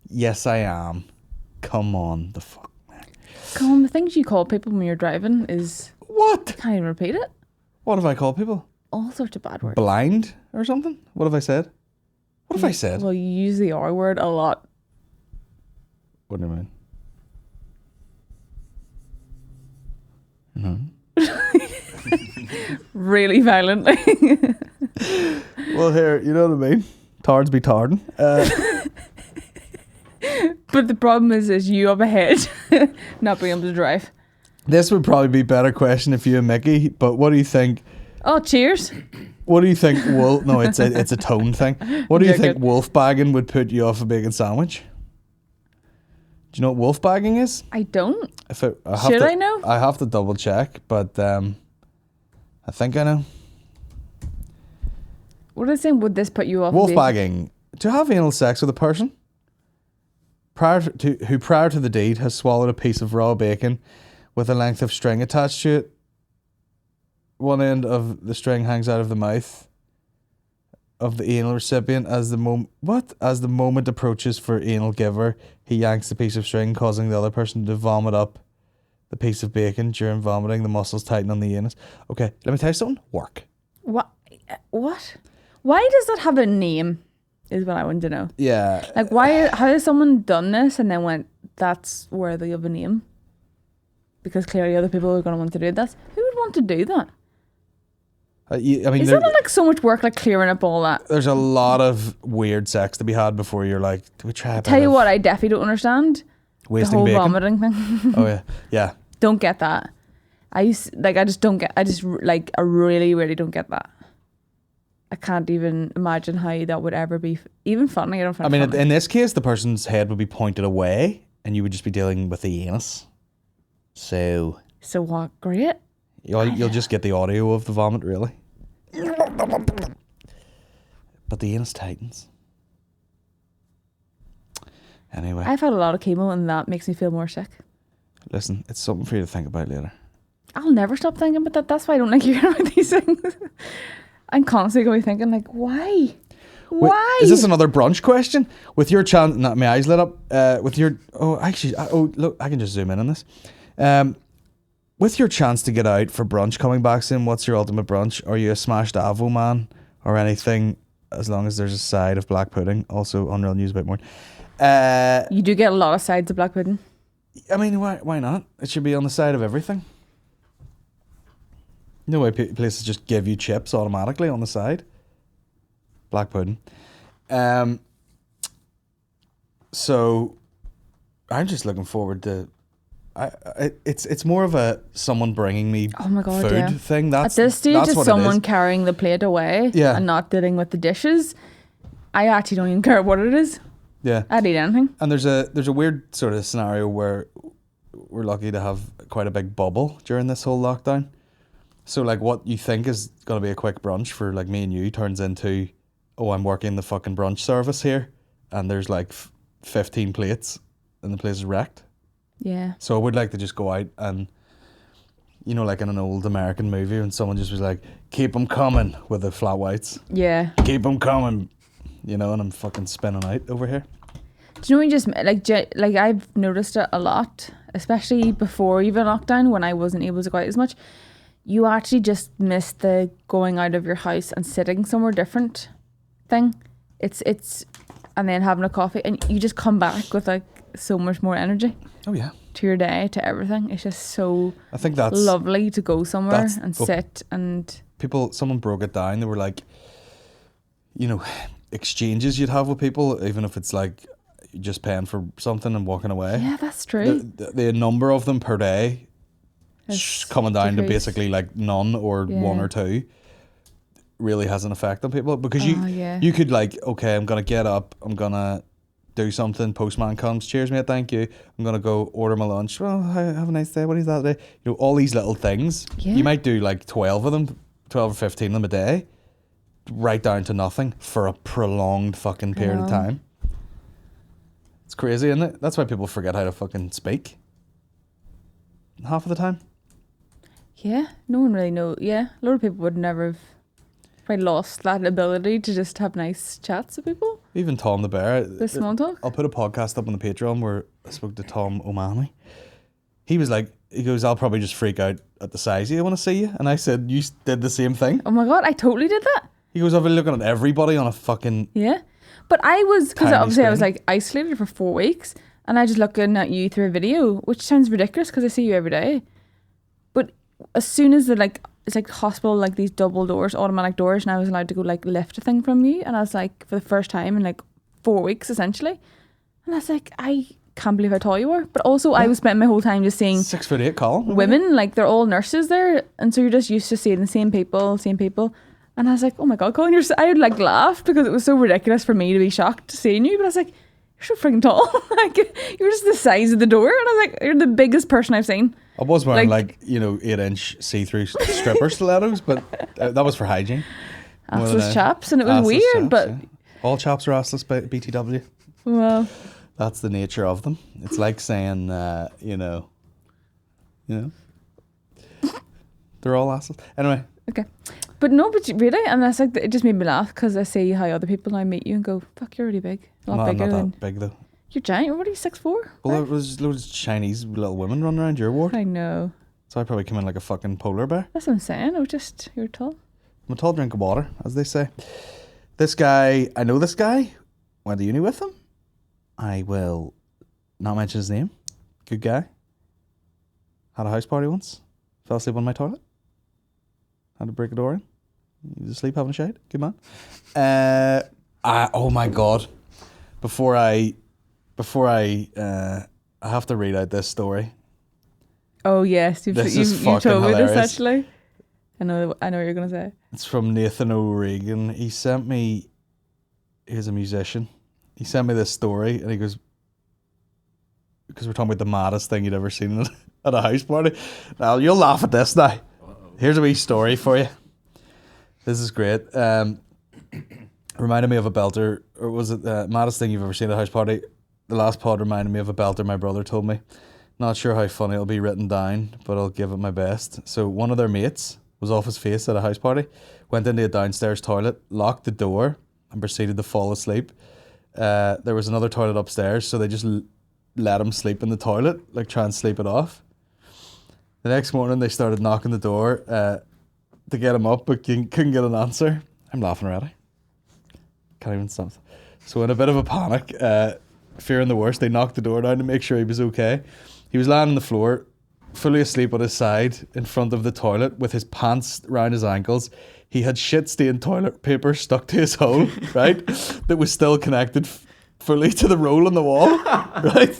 B: Yes, I am. Come on, the fuck, man.
C: Come on, the things you call people when you're driving is...
B: What?
C: Can't even repeat it.
B: What have I called people?
C: All sorts of bad words.
B: Blind or something? What have I said? What have I said?
C: Well, you use the R word a lot.
B: What do you mean?
C: Really violently.
B: Well, here, you know what I mean? Tards be tardin'.
C: But the problem is you have a head not being able to drive.
B: This would probably be a better question if you and Mickey, but what do you think?
C: Oh, cheers.
B: What do you think? No, it's a tone thing. What do you think wolf bagging would put you off a bacon sandwich? Do you know what wolf bagging is?
C: I don't.
B: I know? I have to double check, but I think I know.
C: What is saying? Would this put you off?
B: Wolf bagging: to have anal sex with a person prior to the deed has swallowed a piece of raw bacon with a length of string attached to it. One end of the string hangs out of the mouth of the anal recipient as the moment approaches for anal giver, he yanks the piece of string, causing the other person to vomit up the piece of bacon. During vomiting, the muscles tighten on the anus. Okay, let me tell you something. Work.
C: What? Why does that have a name? Is what I want to know.
B: Yeah.
C: Like, why? How has someone done this and then went, that's worthy of a name? Because clearly other people are going to want to do this. Who would want to do that? Is that not like so much work, like clearing up all that?
B: There's a lot of weird sex to be had before you're like, do we try?
C: Tell you what, I definitely don't understand.
B: Wasting
C: the whole
B: bacon.
C: Vomiting thing.
B: Oh yeah.
C: Don't get that. I really, really don't get that. I can't even imagine how that would ever be even funny. I don't find it funny.
B: In this case, the person's head would be pointed away and you would just be dealing with the anus. So
C: what? Great.
B: You'll just get the audio of the vomit, really. But the anus tightens. Anyway.
C: I've had a lot of chemo and that makes me feel more sick.
B: Listen, it's something for you to think about later.
C: I'll never stop thinking about that. That's why I don't like hearing about these things. I'm constantly going to be thinking, like, why?
B: Wait,
C: why?
B: Is this another brunch question? With your chance, my eyes lit up. Look, I can just zoom in on this. With your chance to get out for brunch coming back soon, what's your ultimate brunch? Are you a smashed avo man or anything? As long as there's a side of black pudding. Also, unreal news about more.
C: You do get a lot of sides of black pudding.
B: I mean, why not? It should be on the side of everything. No way places just give you chips automatically on the side. Black pudding. So I'm just looking forward to It's more of a someone bringing me
C: Oh my God,
B: food
C: yeah.
B: thing. That's
C: At this stage,
B: that's
C: it's
B: what
C: someone
B: it is.
C: carrying the plate away
B: Yeah.
C: and not dealing with the dishes. I actually don't even care what it is.
B: Yeah.
C: I'd eat anything.
B: And there's a weird sort of scenario where we're lucky to have quite a big bubble during this whole lockdown. So like what you think is going to be a quick brunch for like me and you turns into, oh, I'm working the fucking brunch service here and there's like 15 plates and the place is wrecked.
C: Yeah.
B: So I would like to just go out and, you know, like in an old American movie when someone just was like, keep them coming with the flat whites.
C: Yeah.
B: Keep them coming. You know, and I'm fucking spinning out over here.
C: Do you know when you just like I've noticed it a lot, especially before even lockdown when I wasn't able to go out as much. You actually just miss the going out of your house and sitting somewhere different thing. It's and then having a coffee and you just come back with like so much more energy.
B: Oh yeah.
C: To your day, to everything. It's just so
B: I think that's
C: lovely to go somewhere
B: that's
C: and
B: the-
C: sit and
B: someone broke it down. They were like, you know, exchanges you'd have with people, even if it's like you're just paying for something and walking away.
C: yeah, that's true.
B: The number of them per day
C: It's
B: coming down to
C: decreased.
B: basically like none or one
C: Yeah.
B: or two really has an effect on people because
C: yeah.
B: you could like, okay, I'm gonna get up, I'm gonna do something, postman comes, cheers mate, thank you, I'm gonna go order my lunch, well, have a nice day, what is that day, you know, all these little things.
C: Yeah.
B: You might do like 12 of them, 12 or 15 of them a day, right down to nothing for a prolonged fucking period of
C: know.
B: time. It's crazy, isn't it? That's why people forget how to fucking speak half of the time.
C: Yeah, no one really knows. Yeah, a lot of people would never have probably lost that ability to just have nice chats with people.
B: Even Tom the Bear.
C: The small talk.
B: I'll put a podcast up on the Patreon where I spoke to Tom O'Mahony. He was like, he goes, I'll probably just freak out at the size of you, I want to see you. And I said, you did the same thing.
C: Oh my God, I totally did that.
B: He goes, I've been looking at everybody on a fucking...
C: Yeah. But I was, because
B: Tiny
C: obviously I was
B: screen.
C: like isolated for 4 weeks and I just looking at you through a video, which sounds ridiculous because I see you every day. But as soon as it's like hospital, like these double doors, automatic doors, and I was allowed to go like lift a thing from you. And I was like, for the first time in like 4 weeks essentially. And I was like, I can't believe how tall you are. But also I was spending my whole time just seeing
B: 6'8" Colin.
C: women, like they're all nurses there. And so you're just used to seeing the same people. And I was like, oh my God, Colin, I would like laugh because it was so ridiculous for me to be shocked seeing you. But I was like, you're so freaking tall. Like, you're just the size of the door. And I was like, you're the biggest person I've seen.
B: I was wearing
C: like-
B: 8-inch see-through stripper stilettos, but that was for hygiene. More than
C: Assless
B: anything.
C: chaps. And it was
B: Assless
C: weird,
B: chaps,
C: but
B: yeah. All chaps are assless by BTW.
C: well,
B: That's the nature of them. It's like saying, you know, they're all assless. Anyway,
C: okay. But no, but really, and that's like, it just made me laugh because I see how other people now meet you and go, fuck, you're really big. A lot
B: I'm
C: bigger
B: not
C: than...
B: that big though.
C: You're giant. What are you, 6'4"?
B: Well, there was loads of Chinese little women running around your ward.
C: I know.
B: So I probably come in like a fucking polar bear.
C: That's what I'm saying. You're tall.
B: I'm a tall drink of water, as they say. This guy, I know this guy. Went to uni with him. I will not mention his name. Good guy. Had a house party once. Fell asleep on my toilet. Had to break a door in. He was asleep having a shite. Good man. Oh my God. Before I have to read out this story.
C: Oh yes,
B: This is
C: you
B: fucking
C: told me this
B: hilarious.
C: actually. I know what you're gonna say.
B: It's from Nathan O'Regan. He sent me, he's a musician. He sent me this story and he goes, because we're talking about the maddest thing you'd ever seen at a house party. Now, you'll laugh at this now. Here's a wee story for you. This is great. Reminded me of a belter, or was it the maddest thing you've ever seen at a house party? The last pod reminded me of a belter my brother told me. Not sure how funny it'll be written down, but I'll give it my best. So one of their mates was off his face at a house party, went into a downstairs toilet, locked the door, and proceeded to fall asleep. There was another toilet upstairs, so they just let him sleep in the toilet, like try and sleep it off. The next morning, they started knocking the door to get him up, but couldn't get an answer. I'm laughing already. Can't even stop. So in a bit of a panic, fearing the worst, they knocked the door down to make sure he was okay. He was lying on the floor, fully asleep on his side in front of the toilet with his pants round his ankles. He had shit-stained toilet paper stuck to his hole, right? That was still connected fully to the roll on the wall, right?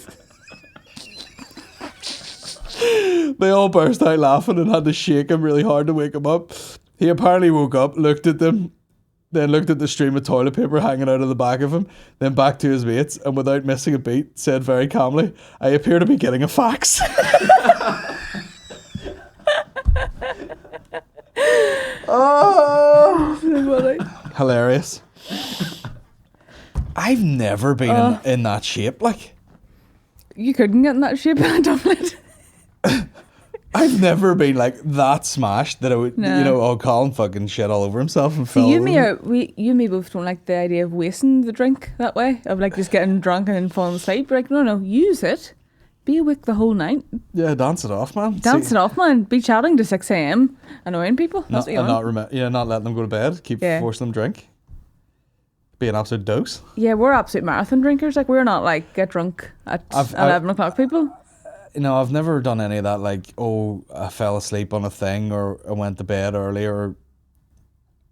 B: They all burst out laughing and had to shake him really hard to wake him up. He apparently woke up, looked at them, then looked at the stream of toilet paper hanging out of the back of him, then back to his mates, and without missing a beat, said very calmly, "I appear to be getting a fax." Oh, hilarious. I've never been in that shape. Like,
C: you couldn't get in that shape in a doublet.
B: I've never been like that smashed that I would,
C: No.
B: you know, oh, Colin fucking shit all over himself and fell.
C: You and me both don't like the idea of wasting the drink that way, of like just getting drunk and then falling asleep. We're like, no, use it. Be awake the whole night.
B: Yeah, dance it off, man.
C: Dance it off, man. Be chatting to 6 a.m. annoying people. That's what you want.
B: Not letting them go to bed. Keep forcing them drink. Be an absolute dose.
C: Yeah, we're absolute marathon drinkers. Like, we're not like get drunk at 11 o'clock people.
B: You know, I've never done any of that, like, oh, I fell asleep on a thing, or I went to bed early, or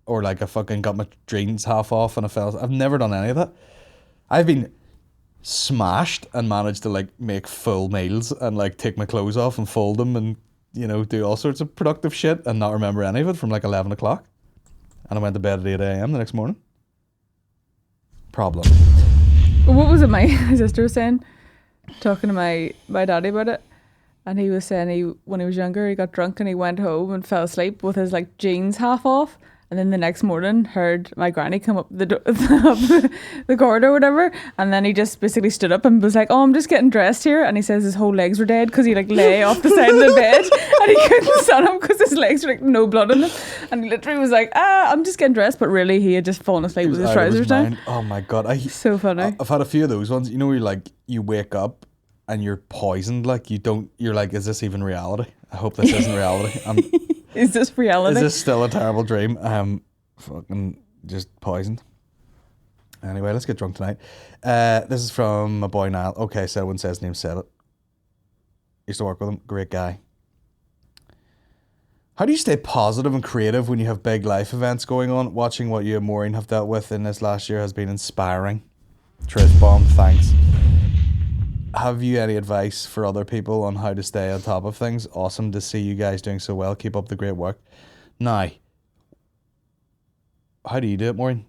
B: like I fucking got my jeans half off and I fell. I've never done any of that. I've been smashed and managed to like make full meals and like take my clothes off and fold them and, you know, do all sorts of productive shit and not remember any of it from like 11 o'clock. And I went to bed at 8 a.m. the next morning. Problem.
C: What was it my sister was saying? Talking to my daddy about it, and he was saying when he was younger he got drunk and he went home and fell asleep with his like jeans half off, and then the next morning heard my granny come up the corridor or whatever, and then he just basically stood up and was like, "Oh, I'm just getting dressed here," and he says his whole legs were dead because he like lay off the side of the bed and he couldn't stand up because his legs were like no blood in them, and he literally was like, I'm just getting dressed, but really he had just fallen asleep with his trousers down.
B: Oh my god,
C: so funny.
B: I've had a few of those ones, you know, where you wake up and you're poisoned, like you're like, is this even reality? I hope this isn't reality.
C: Is this reality?
B: Is this still a terrible dream? Fucking just poisoned. Anyway, let's get drunk tonight. This is from my boy Niall. Okay, so when says name, said it. Used to work with him. Great guy. How do you stay positive and creative when you have big life events going on? Watching what you and Máirín have dealt with in this last year has been inspiring. Truth bomb, thanks. Have you any advice for other people on how to stay on top of things? Awesome to see you guys doing so well. Keep up the great work. Now, how do you do it, Máirín?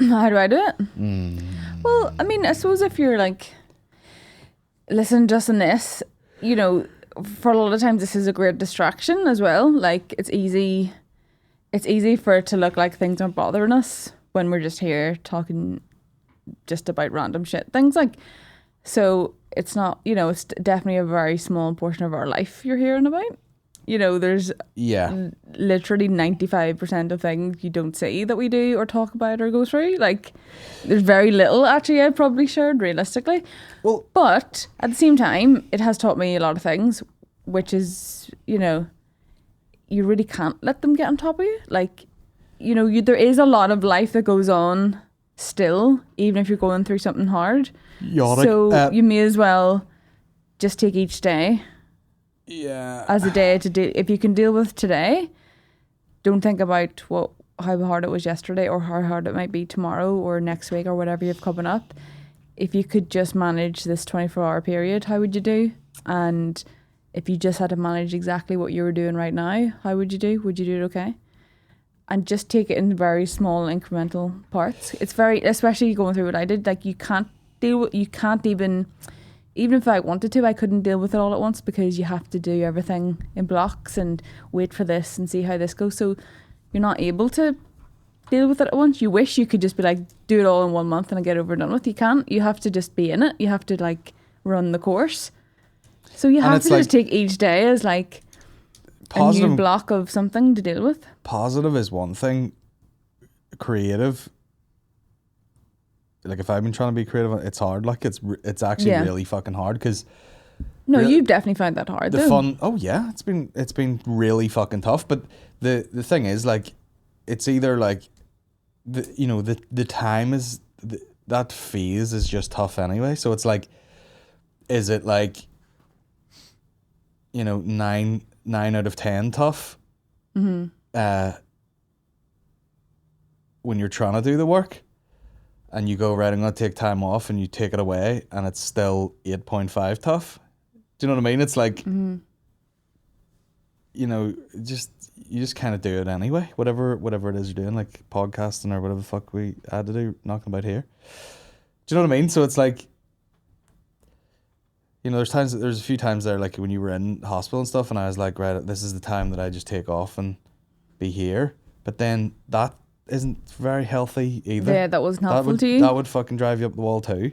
C: How do I do it? Well, I mean, I suppose if you're like, listen, just in this, you know, for a lot of times this is a great distraction as well. Like, it's easy for it to look like things aren't bothering us when we're just here talking just about random shit. Things like, so it's not, you know, it's definitely a very small portion of our life you're hearing about. You know, there's literally 95% of things you don't see that we do or talk about or go through. Like, there's very little actually I probably shared realistically. Well, but at the same time, it has taught me a lot of things, which is, you know, you really can't let them get on top of you. Like, you know, there is a lot of life that goes on still, even if you're going through something hard. So you may as well just take each day as a day to do. If you can deal with today, don't think about how hard it was yesterday or how hard it might be tomorrow or next week or whatever you've coming up. If you could just manage this 24-hour period, how would you do? And if you just had to manage exactly what you were doing right now, how would you do? Would you do it okay? And just take it in very small incremental parts. It's very, especially going through what I did, like you can't even if I wanted to, I couldn't deal with it all at once because you have to do everything in blocks and wait for this and see how this goes. So you're not able to deal with it at once. You wish you could just be like, do it all in 1 month and get over and done with. You can't. You have to just be in it. You have to like run the course. So you have to just take each day as like a new block of something to deal with.
B: Positive is one thing. Creative, like if I've been trying to be creative, it's hard. Like it's actually really fucking hard because.
C: No, you've definitely found that hard.
B: The fun. Oh yeah, it's been really fucking tough. But the thing is, like, it's either like, the time is that phase is just tough anyway. So it's like, is it like, 9 out of 10 tough? Mm-hmm. When you're trying to do the work, and you go, right, I'm gonna take time off, and you take it away, and it's still 8.5 tough. Do you know what I mean? It's like, you know, you just kind of do it anyway. Whatever it is you're doing, like podcasting or whatever the fuck we had to do, knocking about here. Do you know what I mean? So it's like, you know, there's a few times there, like when you were in hospital and stuff, and I was like, right, this is the time that I just take off and be here. But then that isn't very healthy either.
C: Yeah, that wasn't helpful to you.
B: That would fucking drive you up the wall too.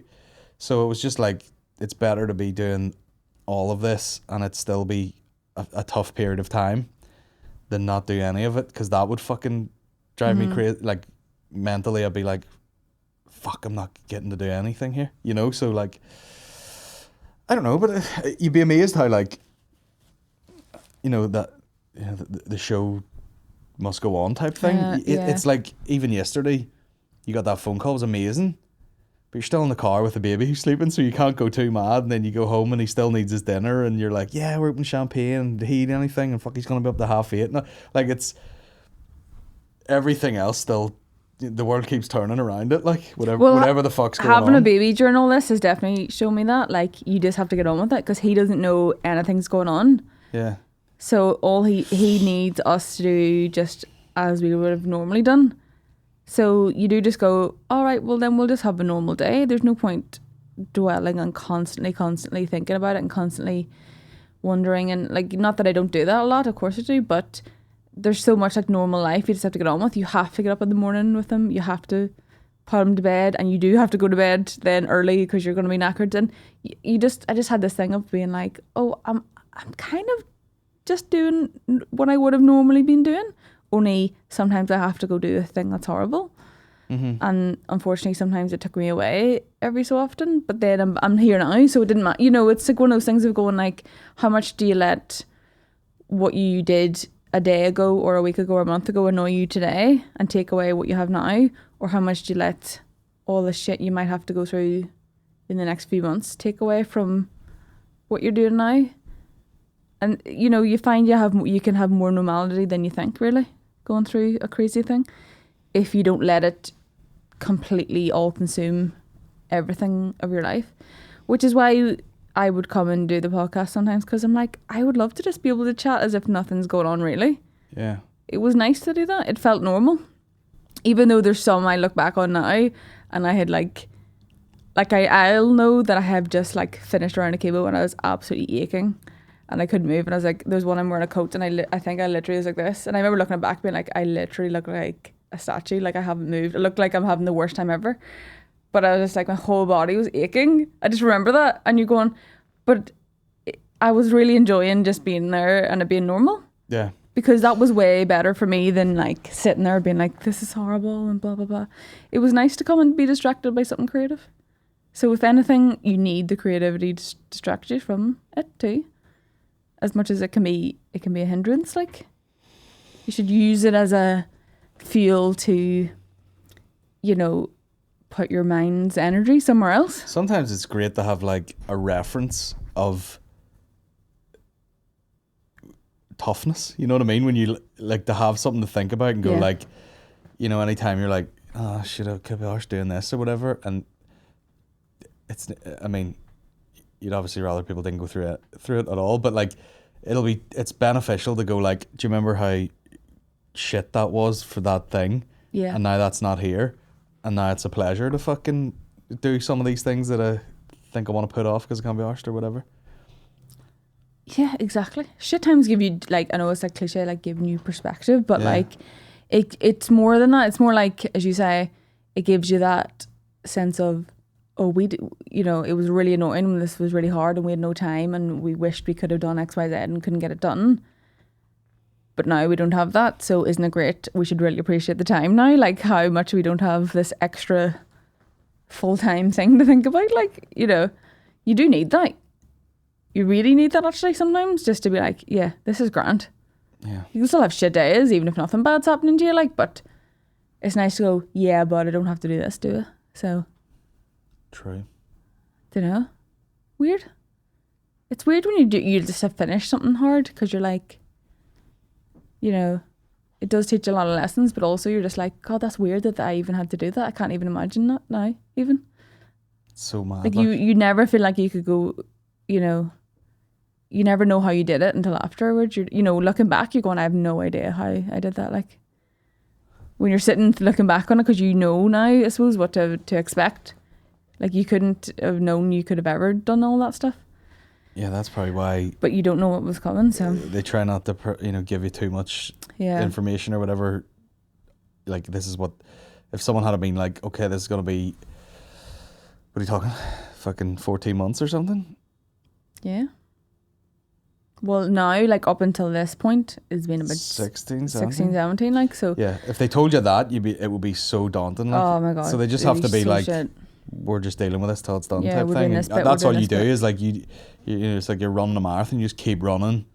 B: So it was just like, it's better to be doing all of this and it still be a tough period of time than not do any of it, because that would fucking drive me crazy. Like mentally I'd be like, fuck, I'm not getting to do anything here, you know? So like, I don't know, but you'd be amazed how, like, you know, that, you know, the show must go on type thing. It's like, even yesterday you got that phone call, it was amazing, but you're still in the car with the baby who's sleeping, so you can't go too mad, and then you go home and he still needs his dinner, and you're like, yeah, we're opening champagne, and did he eat anything, and fuck, he's gonna be up to 8:30. No, like, it's everything else still, the world keeps turning around it, like whatever the fuck's going on.
C: Having a baby during all this has definitely shown me that, like, you just have to get on with it, because he doesn't know anything's going on.
B: Yeah.
C: So all he needs us to do just as we would have normally done. So you do just go, all right, well then we'll just have a normal day. There's no point dwelling on constantly thinking about it and constantly wondering. And like, not that I don't do that a lot, of course I do, but there's so much like normal life you just have to get on with. You have to get up in the morning with him. You have to put him to bed, and you do have to go to bed then early because you're going to be knackered. And I just had this thing of being like, oh, I'm kind of just doing what I would have normally been doing, only sometimes I have to go do a thing that's horrible. And unfortunately sometimes it took me away every so often, but then I'm here now, so it didn't matter. You know, it's like one of those things of going like, how much do you let what you did a day ago or a week ago or a month ago annoy you today and take away what you have now? Or how much do you let all the shit you might have to go through in the next few months take away from what you're doing now? And you know, you find you can have more normality than you think, really, going through a crazy thing, if you don't let it completely all consume everything of your life. Which is why I would come and do the podcast sometimes, because I'm like, I would love to just be able to chat as if nothing's going on, really.
B: Yeah.
C: It was nice to do that. It felt normal. Even though there's some I look back on now and I had I'll know that I have just like finished around a cable and I was absolutely aching and I couldn't move, and I was like, there's one I'm wearing a coat and I think I literally was like this, and I remember looking back being like, I literally look like a statue, like I haven't moved. It looked like I'm having the worst time ever, but I was just like, my whole body was aching. I just remember that, and you're going, but I was really enjoying just being there and it being normal.
B: Yeah.
C: Because that was way better for me than like sitting there being like, this is horrible and blah blah blah. It was nice to come and be distracted by something creative. So if anything, you need the creativity to distract you from it too. As much as it can be a hindrance. Like, you should use it as a fuel to, you know, put your mind's energy somewhere else.
B: Sometimes it's great to have like a reference of toughness, you know what I mean? When you like to have something to think about and go like, you know, anytime you're like, oh shit, I could be arse doing this or whatever, and it's, I mean, you'd obviously rather people didn't go through it at all, but like, it's beneficial to go like, do you remember how shit that was for that thing? Yeah. And now that's not here, and now it's a pleasure to fucking do some of these things that I think I want to put off because I can't be arsed or whatever.
C: Yeah, exactly. Shit times give you, like, I know it's like cliche, like giving you perspective, but like it's more than that. It's more like, as you say, it gives you that sense of, oh, you know, it was really annoying when this was really hard and we had no time and we wished we could have done X, Y, Z and couldn't get it done. But now we don't have that. So isn't it great? We should really appreciate the time now, like how much we don't have this extra full-time thing to think about. Like, you know, you do need that. You really need that actually sometimes, just to be like, yeah, this is grand.
B: Yeah. You
C: can still have shit days even if nothing bad's happening to you, like, but it's nice to go, yeah, but I don't have to do this, do I? So.
B: True.
C: Dunno. Weird. It's weird when you just have finished something hard, because you're like, you know, it does teach a lot of lessons, but also you're just like, God, that's weird that I even had to do that. I can't even imagine that now, even.
B: It's so mad.
C: Like you never feel like you could go, you know, you never know how you did it until afterwards. You know, looking back, you're going, I have no idea how I did that. Like, when you're sitting looking back on it, because you know now, I suppose, what to expect. Like, you couldn't have known you could have ever done all that stuff.
B: Yeah, that's probably why.
C: But you don't know what was coming, so
B: they try not to, give you too much information or whatever. Like, this is what, if someone had been like, okay, this is going to be, what are you talking, fucking 14 months or something?
C: Yeah. Well, now, like, up until this point, it's been about
B: 16,
C: 17, like, so.
B: Yeah, if they told you that, it would be so daunting. Like.
C: Oh my God.
B: So they just have to be
C: so
B: like,
C: shit.
B: We're just dealing with this till it's done type
C: we're
B: thing.
C: doing this bit,
B: That's
C: we're
B: all
C: doing
B: you
C: this
B: do
C: bit.
B: is like, you know, it's like you're running a marathon, you just keep running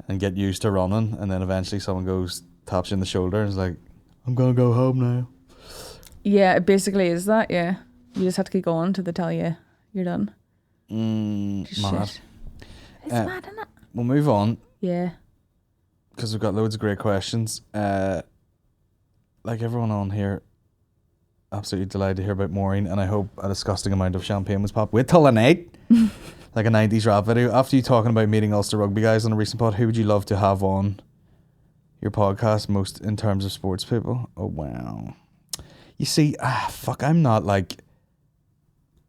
B: and get used to running, and then eventually someone taps you in the shoulder and is like, I'm going to go home now.
C: Yeah, it basically is that, yeah. You just have to keep going till they tell you you're done.
B: Mad.
C: Shit. It's mad, isn't it?
B: We'll move on.
C: Yeah.
B: Because we've got loads of great questions. Like everyone on here, absolutely delighted to hear about Máirín, and I hope a disgusting amount of champagne was popped. Wait till the night. Like a 90s rap video. After you talking about meeting Ulster rugby guys on a recent pod, who would you love to have on your podcast most in terms of sports people? Oh, wow. You see, I'm not like...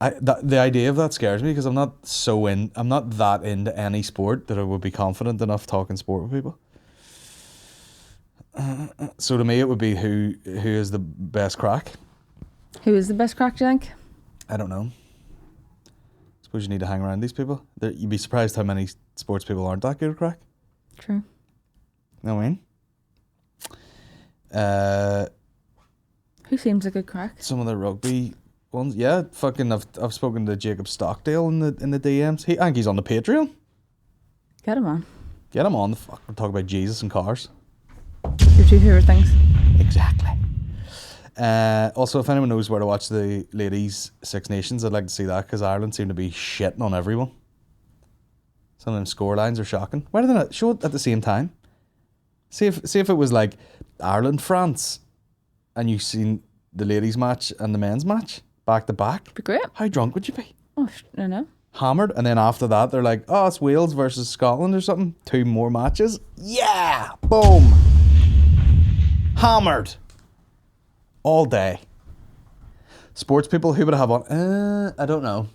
B: the idea of that scares me because I'm not that into any sport that I would be confident enough talking sport with people. So to me, it would be who is the best crack.
C: Who is the best crack, do you think?
B: I don't know. Suppose you need to hang around these people. You'd be surprised how many sports people aren't that good at crack.
C: True.
B: Know what I mean?
C: Who seems like a good crack?
B: Some of the rugby ones, yeah. Fucking, I've spoken to Jacob Stockdale in the DMs. I think he's on the Patreon.
C: Get him on.
B: Get him on. We'll talk about Jesus and cars.
C: Your two favourite things.
B: Exactly. Also, if anyone knows where to watch the ladies' Six Nations, I'd like to see that because Ireland seem to be shitting on everyone. Some of them score lines are shocking. Why do they not show it at the same time? See if it was like Ireland France, and you've seen the ladies' match and the men's match back to back.
C: Be great.
B: How drunk would you be?
C: Oh, I know.
B: Hammered, and then after that they're like, oh, it's Wales versus Scotland or something. 2 more matches. Yeah, boom. Hammered. All day. Sports people, who would I have on? I don't know.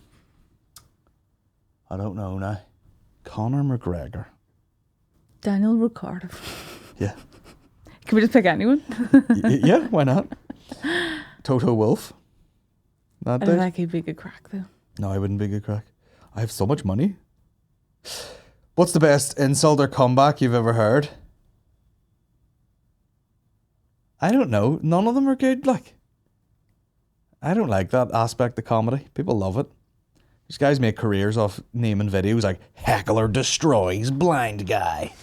B: Now. Conor McGregor.
C: Daniel Ricciardo.
B: Yeah.
C: Can we just pick anyone?
B: Yeah, why not? Toto Wolff.
C: I don't think he'd be a good crack though.
B: No, I wouldn't be a good crack. I have so much money. What's the best insult or comeback you've ever heard? I don't know. None of them are good. Like, I don't like that aspect of comedy. People love it. These guys make careers off naming videos like heckler destroys blind guy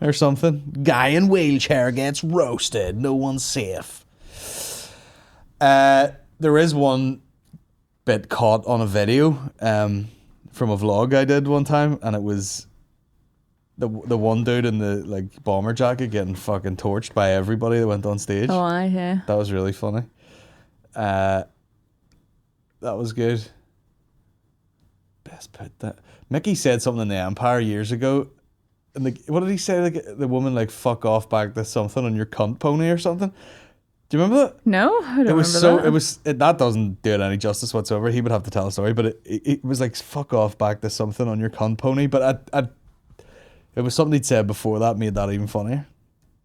B: or something. Guy in wheelchair gets roasted. No one's safe. There is one bit caught on a video from a vlog I did one time, and it was the one dude in the like bomber jacket getting fucking torched by everybody that went on stage.
C: Oh, yeah.
B: That was really funny. That was good. Best put that. Mickey said something in the Empire years ago, and what did he say? Like the woman like fuck off back to something on your cunt pony or something. Do you remember that?
C: No, I don't remember that.
B: That doesn't do it any justice whatsoever. He would have to tell a story, but it was like fuck off back to something on your cunt pony. But it was something he'd said before that made that even funnier,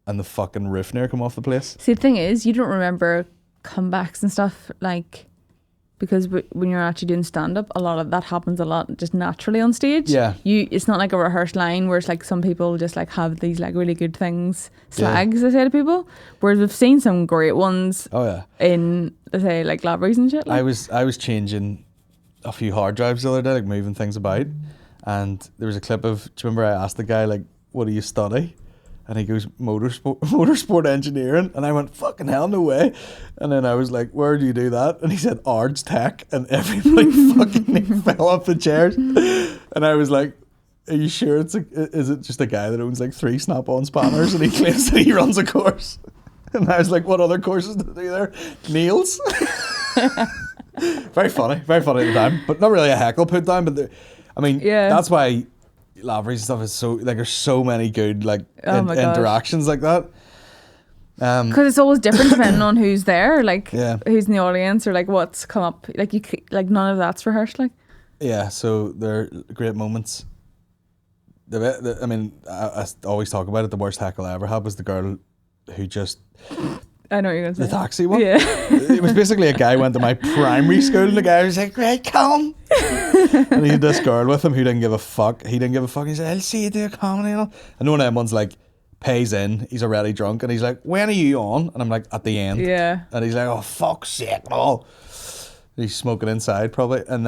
B: and the fucking roof near come off the place.
C: See, the thing is, you don't remember comebacks and stuff like. Because when you're actually doing stand-up, a lot of that happens a lot just naturally on stage.
B: Yeah.
C: It's not like a rehearsed line where it's like some people just like have these like really good things, slags, they say to people. Whereas we've seen some great ones in, let's say, like libraries and shit. Like.
B: I was changing a few hard drives the other day, like moving things about. And there was a clip of, do you remember I asked the guy, like, what do you study? And he goes, motorsport engineering. And I went, fucking hell, no way. And then I was like, where do you do that? And he said, Ards Tech. And everybody fucking fell off the chairs. And I was like, are you sure is it just a guy that owns like 3 Snap-on spanners and he claims that he runs a course? And I was like, what other courses do they do there? Nails? Very funny at the time. But not really a heckle put down. But that's why Lavery's and stuff is so like there's so many good like
C: Oh my God.
B: interactions like that.
C: Because it's always different depending on who's there, like
B: Yeah.
C: who's in the audience or like what's come up. Like like none of that's rehearsed. Like
B: Yeah, so they're great moments. I mean, I always talk about it. The worst heckle I ever had was the girl who just
C: I know what you're gonna say.
B: the taxi one.
C: Yeah.
B: It was basically a guy went to my primary school and the guy was like, "Right, come." And he had this girl with him who didn't give a fuck. He didn't give a fuck. He said, "I'll see you do a comedy." And one of them ones like pays in. He's already drunk and he's like, "When are you on?" And I'm like, "At the end."
C: Yeah.
B: And he's like, "Oh fuck's sake, no." He's smoking inside probably. And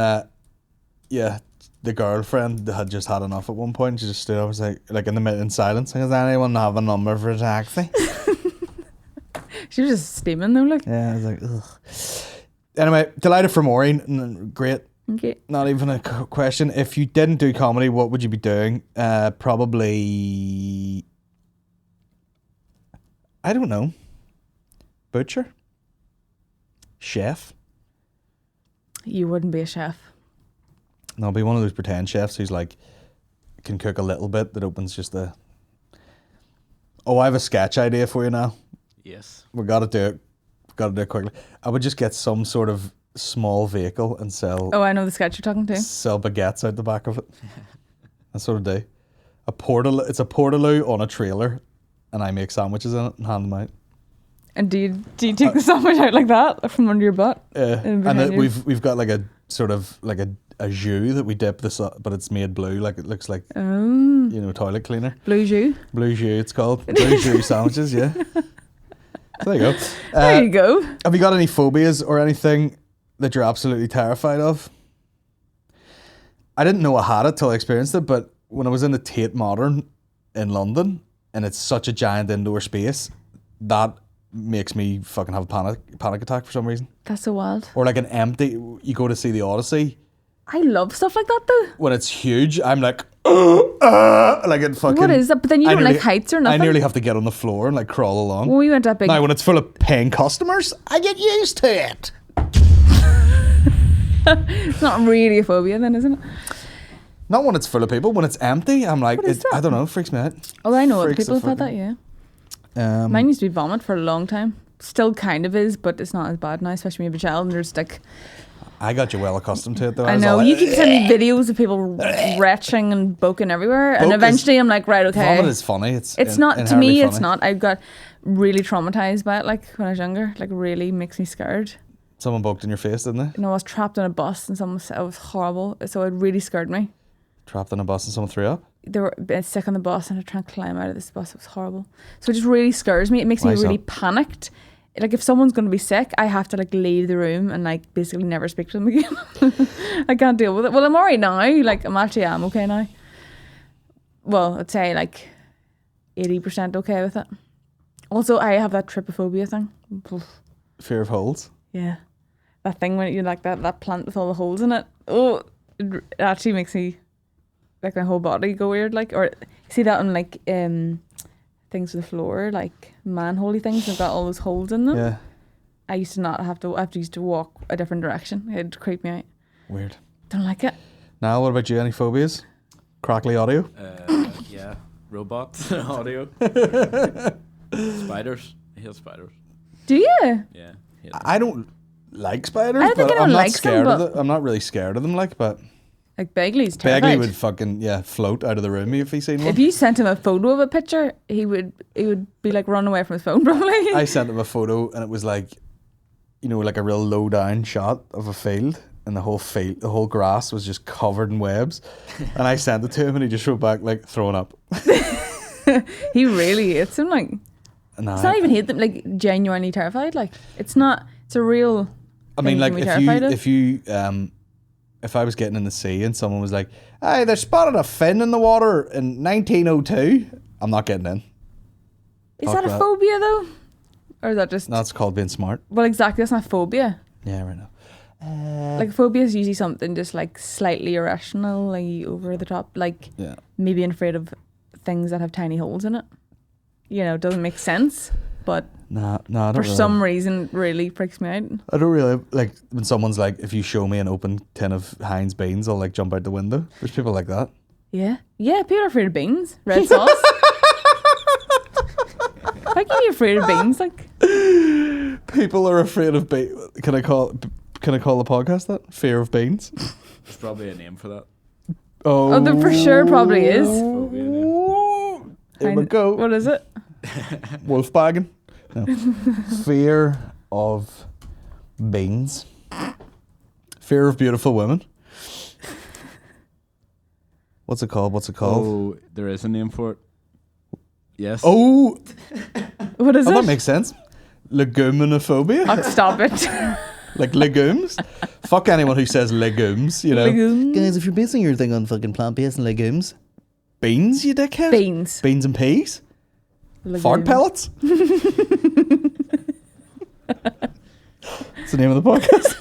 B: yeah, the girlfriend had just had enough at one point. She just stood up and was like in silence. Does anyone have a number for a taxi?
C: She was just steaming though, like.
B: Yeah, I was like, ugh. Anyway, delighted for Máirín. Great.
C: Okay.
B: Not even a question. If you didn't do comedy, what would you be doing? Probably, I don't know. Butcher? Chef?
C: You wouldn't be a chef.
B: No, I'll be one of those pretend chefs who's like, can cook a little bit that opens just a... Oh, I have a sketch idea for you now.
D: Yes.
B: We got to do it. Got to do it quickly. I would just get some sort of small vehicle and sell...
C: Oh, I know the sketch you're talking to.
B: Sell baguettes out the back of it. That's what I do. It's a portaloo on a trailer, and I make sandwiches in it and hand them out.
C: And do you take the sandwich out like that from under your butt?
B: And then we've got like a sort of like a jus that we dip this up, but it's made blue, like it looks like toilet cleaner.
C: Blue jus.
B: Blue jus, it's called. Blue jus sandwiches, yeah. So there you go.
C: There you go.
B: Have you got any phobias or anything that you're absolutely terrified of? I didn't know I had it till I experienced it, but when I was in the Tate Modern in London, and it's such a giant indoor space, that makes me fucking have a panic attack for some reason.
C: That's so wild.
B: Or like an empty, you go to see the Odyssey.
C: I love stuff like that though.
B: When it's huge, I'm like, like it fucking...
C: What is that? But then you don't like heights or nothing?
B: I nearly have to get on the floor and like crawl along.
C: Well, we went that big...
B: Now, when it's full of paying customers, I get used to it.
C: It's not really a phobia then, isn't it?
B: Not when it's full of people. When it's empty, I'm like,
C: What is that?
B: I don't know, it freaks me out.
C: Oh, I know other
B: Freaks
C: people
B: the
C: have had that, yeah. Mine used to be vomit for a long time. Still kind of is, but it's not as bad now, especially when you have a child and there's like...
B: I got you well accustomed to it though.
C: I know, you keep sending me videos of people retching and boking everywhere, and eventually I'm like, right, okay.
B: Vomit is funny. It's
C: not, to
B: inherently
C: me,
B: funny.
C: it's not. I got really traumatized by it, like when I was younger. Like, really makes me scared.
B: Someone poked in your face, didn't they?
C: You know, I was trapped in a bus and someone said it was horrible, so it really scared me.
B: Trapped in a bus and someone threw up?
C: They were a bit sick on the bus and I tried to climb out of this bus. It was horrible. So it just really scares me. It makes me really panicked. Like, if someone's going to be sick, I have to like leave the room and like basically never speak to them again. I can't deal with it. Well, I'm alright now. Like, I'm okay now. Well, I'd say like 80% okay with it. Also, I have that trypophobia thing.
B: Fear of holes?
C: Yeah. That thing when you like that plant with all the holes in it. Oh, it actually makes me like my whole body go weird. Like, or see that on like things with the floor, like manholey things. They've got all those holes in them.
B: Yeah.
C: I used to not have to. I have to used to walk a different direction. It'd creep me out.
B: Weird.
C: Don't like it.
B: Now, what about you? Any phobias? Crackly audio?
D: Yeah. Robots, audio. Spiders. I hate spiders.
C: Do you?
D: Yeah.
B: I don't like spiders.
C: I don't think
B: but
C: anyone
B: I'm not
C: likes
B: scared
C: them,
B: of them. I'm not really scared of them, like, but
C: Like Begley's terrified.
B: Begley would fucking float out of the room if he seen one.
C: If you sent him a photo of a picture, he would be like running away from his phone probably.
B: I sent him a photo and it was like, you know, like a real low down shot of a field, and the whole grass was just covered in webs. And I sent it to him and he just wrote back like throwing up.
C: He really hates him. Like,
B: No,
C: it's not even hate them. Like, genuinely terrified. Like, it's not. It's a real.
B: I mean, like,
C: if
B: if I was getting in the sea and someone was like, "Hey, they spotted a fin in the water in 1902," I'm not getting in.
C: Is that a phobia though, or is that just?
B: No, it's called being smart.
C: Well, exactly. That's not phobia.
B: Yeah, right now.
C: Like, phobia is usually something just like slightly irrational, like over the top, like me being afraid of things that have tiny holes in it. You know, it doesn't make sense, but
B: no, I don't
C: for some reason really freaks me out.
B: I don't really like when someone's like, if you show me an open tin of Heinz beans, I'll like jump out the window. There's people like that.
C: Yeah. Yeah, people are afraid of beans. Red sauce. How can you be afraid of beans? Like,
B: People are afraid of beans. Can I call the podcast that? Fear of beans?
D: There's probably a name for that.
B: Oh,
C: there for sure probably is.
D: Phobia name.
B: Here we go.
C: What is it?
B: Wolfbagging. No. Fear of beans. Fear of beautiful women. What's it called?
D: Oh, there is a name for it. Yes.
B: Oh,
C: What is it?
B: that makes sense. Leguminophobia.
C: Oh, stop it.
B: Like legumes. Fuck anyone who says legumes, you know.
C: Legumes.
B: Guys, if you're basing your thing on fucking plant-based and legumes, beans, you dickhead.
C: Beans.
B: Beans and peas. Fart
C: Legumes.
B: pellets. That's the name of the podcast.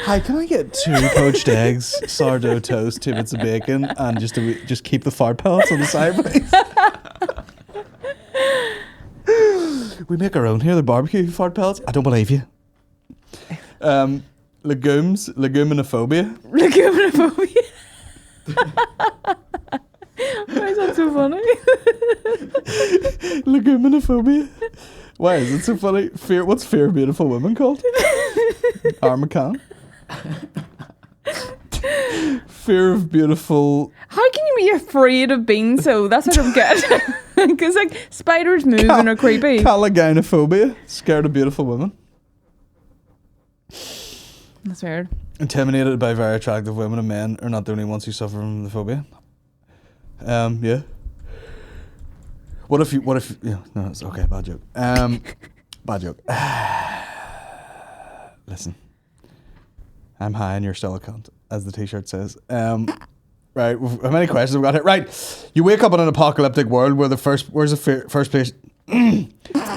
B: Hi, can I get 2 poached eggs, sourdough toast, 2 bits of bacon, and just keep the fart pellets on the side, please? We make our own here, the barbecue fart pellets. I don't believe you. Leguminophobia.
C: Leguminophobia. Why is that so funny?
B: Leguminophobia. Why is it so funny? What's fear of beautiful women called? Armacan. Fear of beautiful.
C: How can you be afraid of beans? So that's what I don't get. Because like spiders moving are creepy.
B: Leguminophobia. Scared of beautiful women.
C: That's weird.
B: Intimidated by very attractive women and men are not the only ones who suffer from the phobia. Yeah. What if yeah, no, it's okay, bad joke. Bad joke. Listen. I'm high and you're still a cunt, as the t-shirt says. Right, how many questions have we got here? Right, you wake up in an apocalyptic world where where's the first place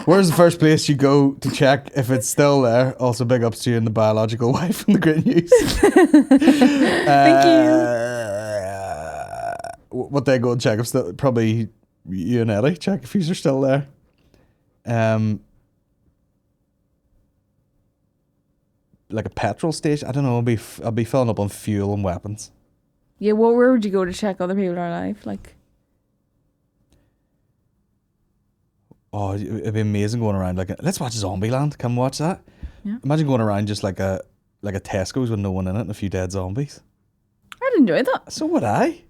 B: where's the first place you go to check if it's still there? Also big ups to you and the biological wife and the great news.
C: Thank you.
B: What they go and check if still, probably you and Eddie check if these are still there. Like a petrol station. I don't know. I'll be filling up on fuel and weapons.
C: Yeah, where would you go to check other people are alive? Like,
B: oh, it'd be amazing going around let's watch Zombieland. Come watch that.
C: Yeah.
B: Imagine going around just like a Tesco's with no one in it and a few dead zombies.
C: I'd enjoy that.
B: So would I.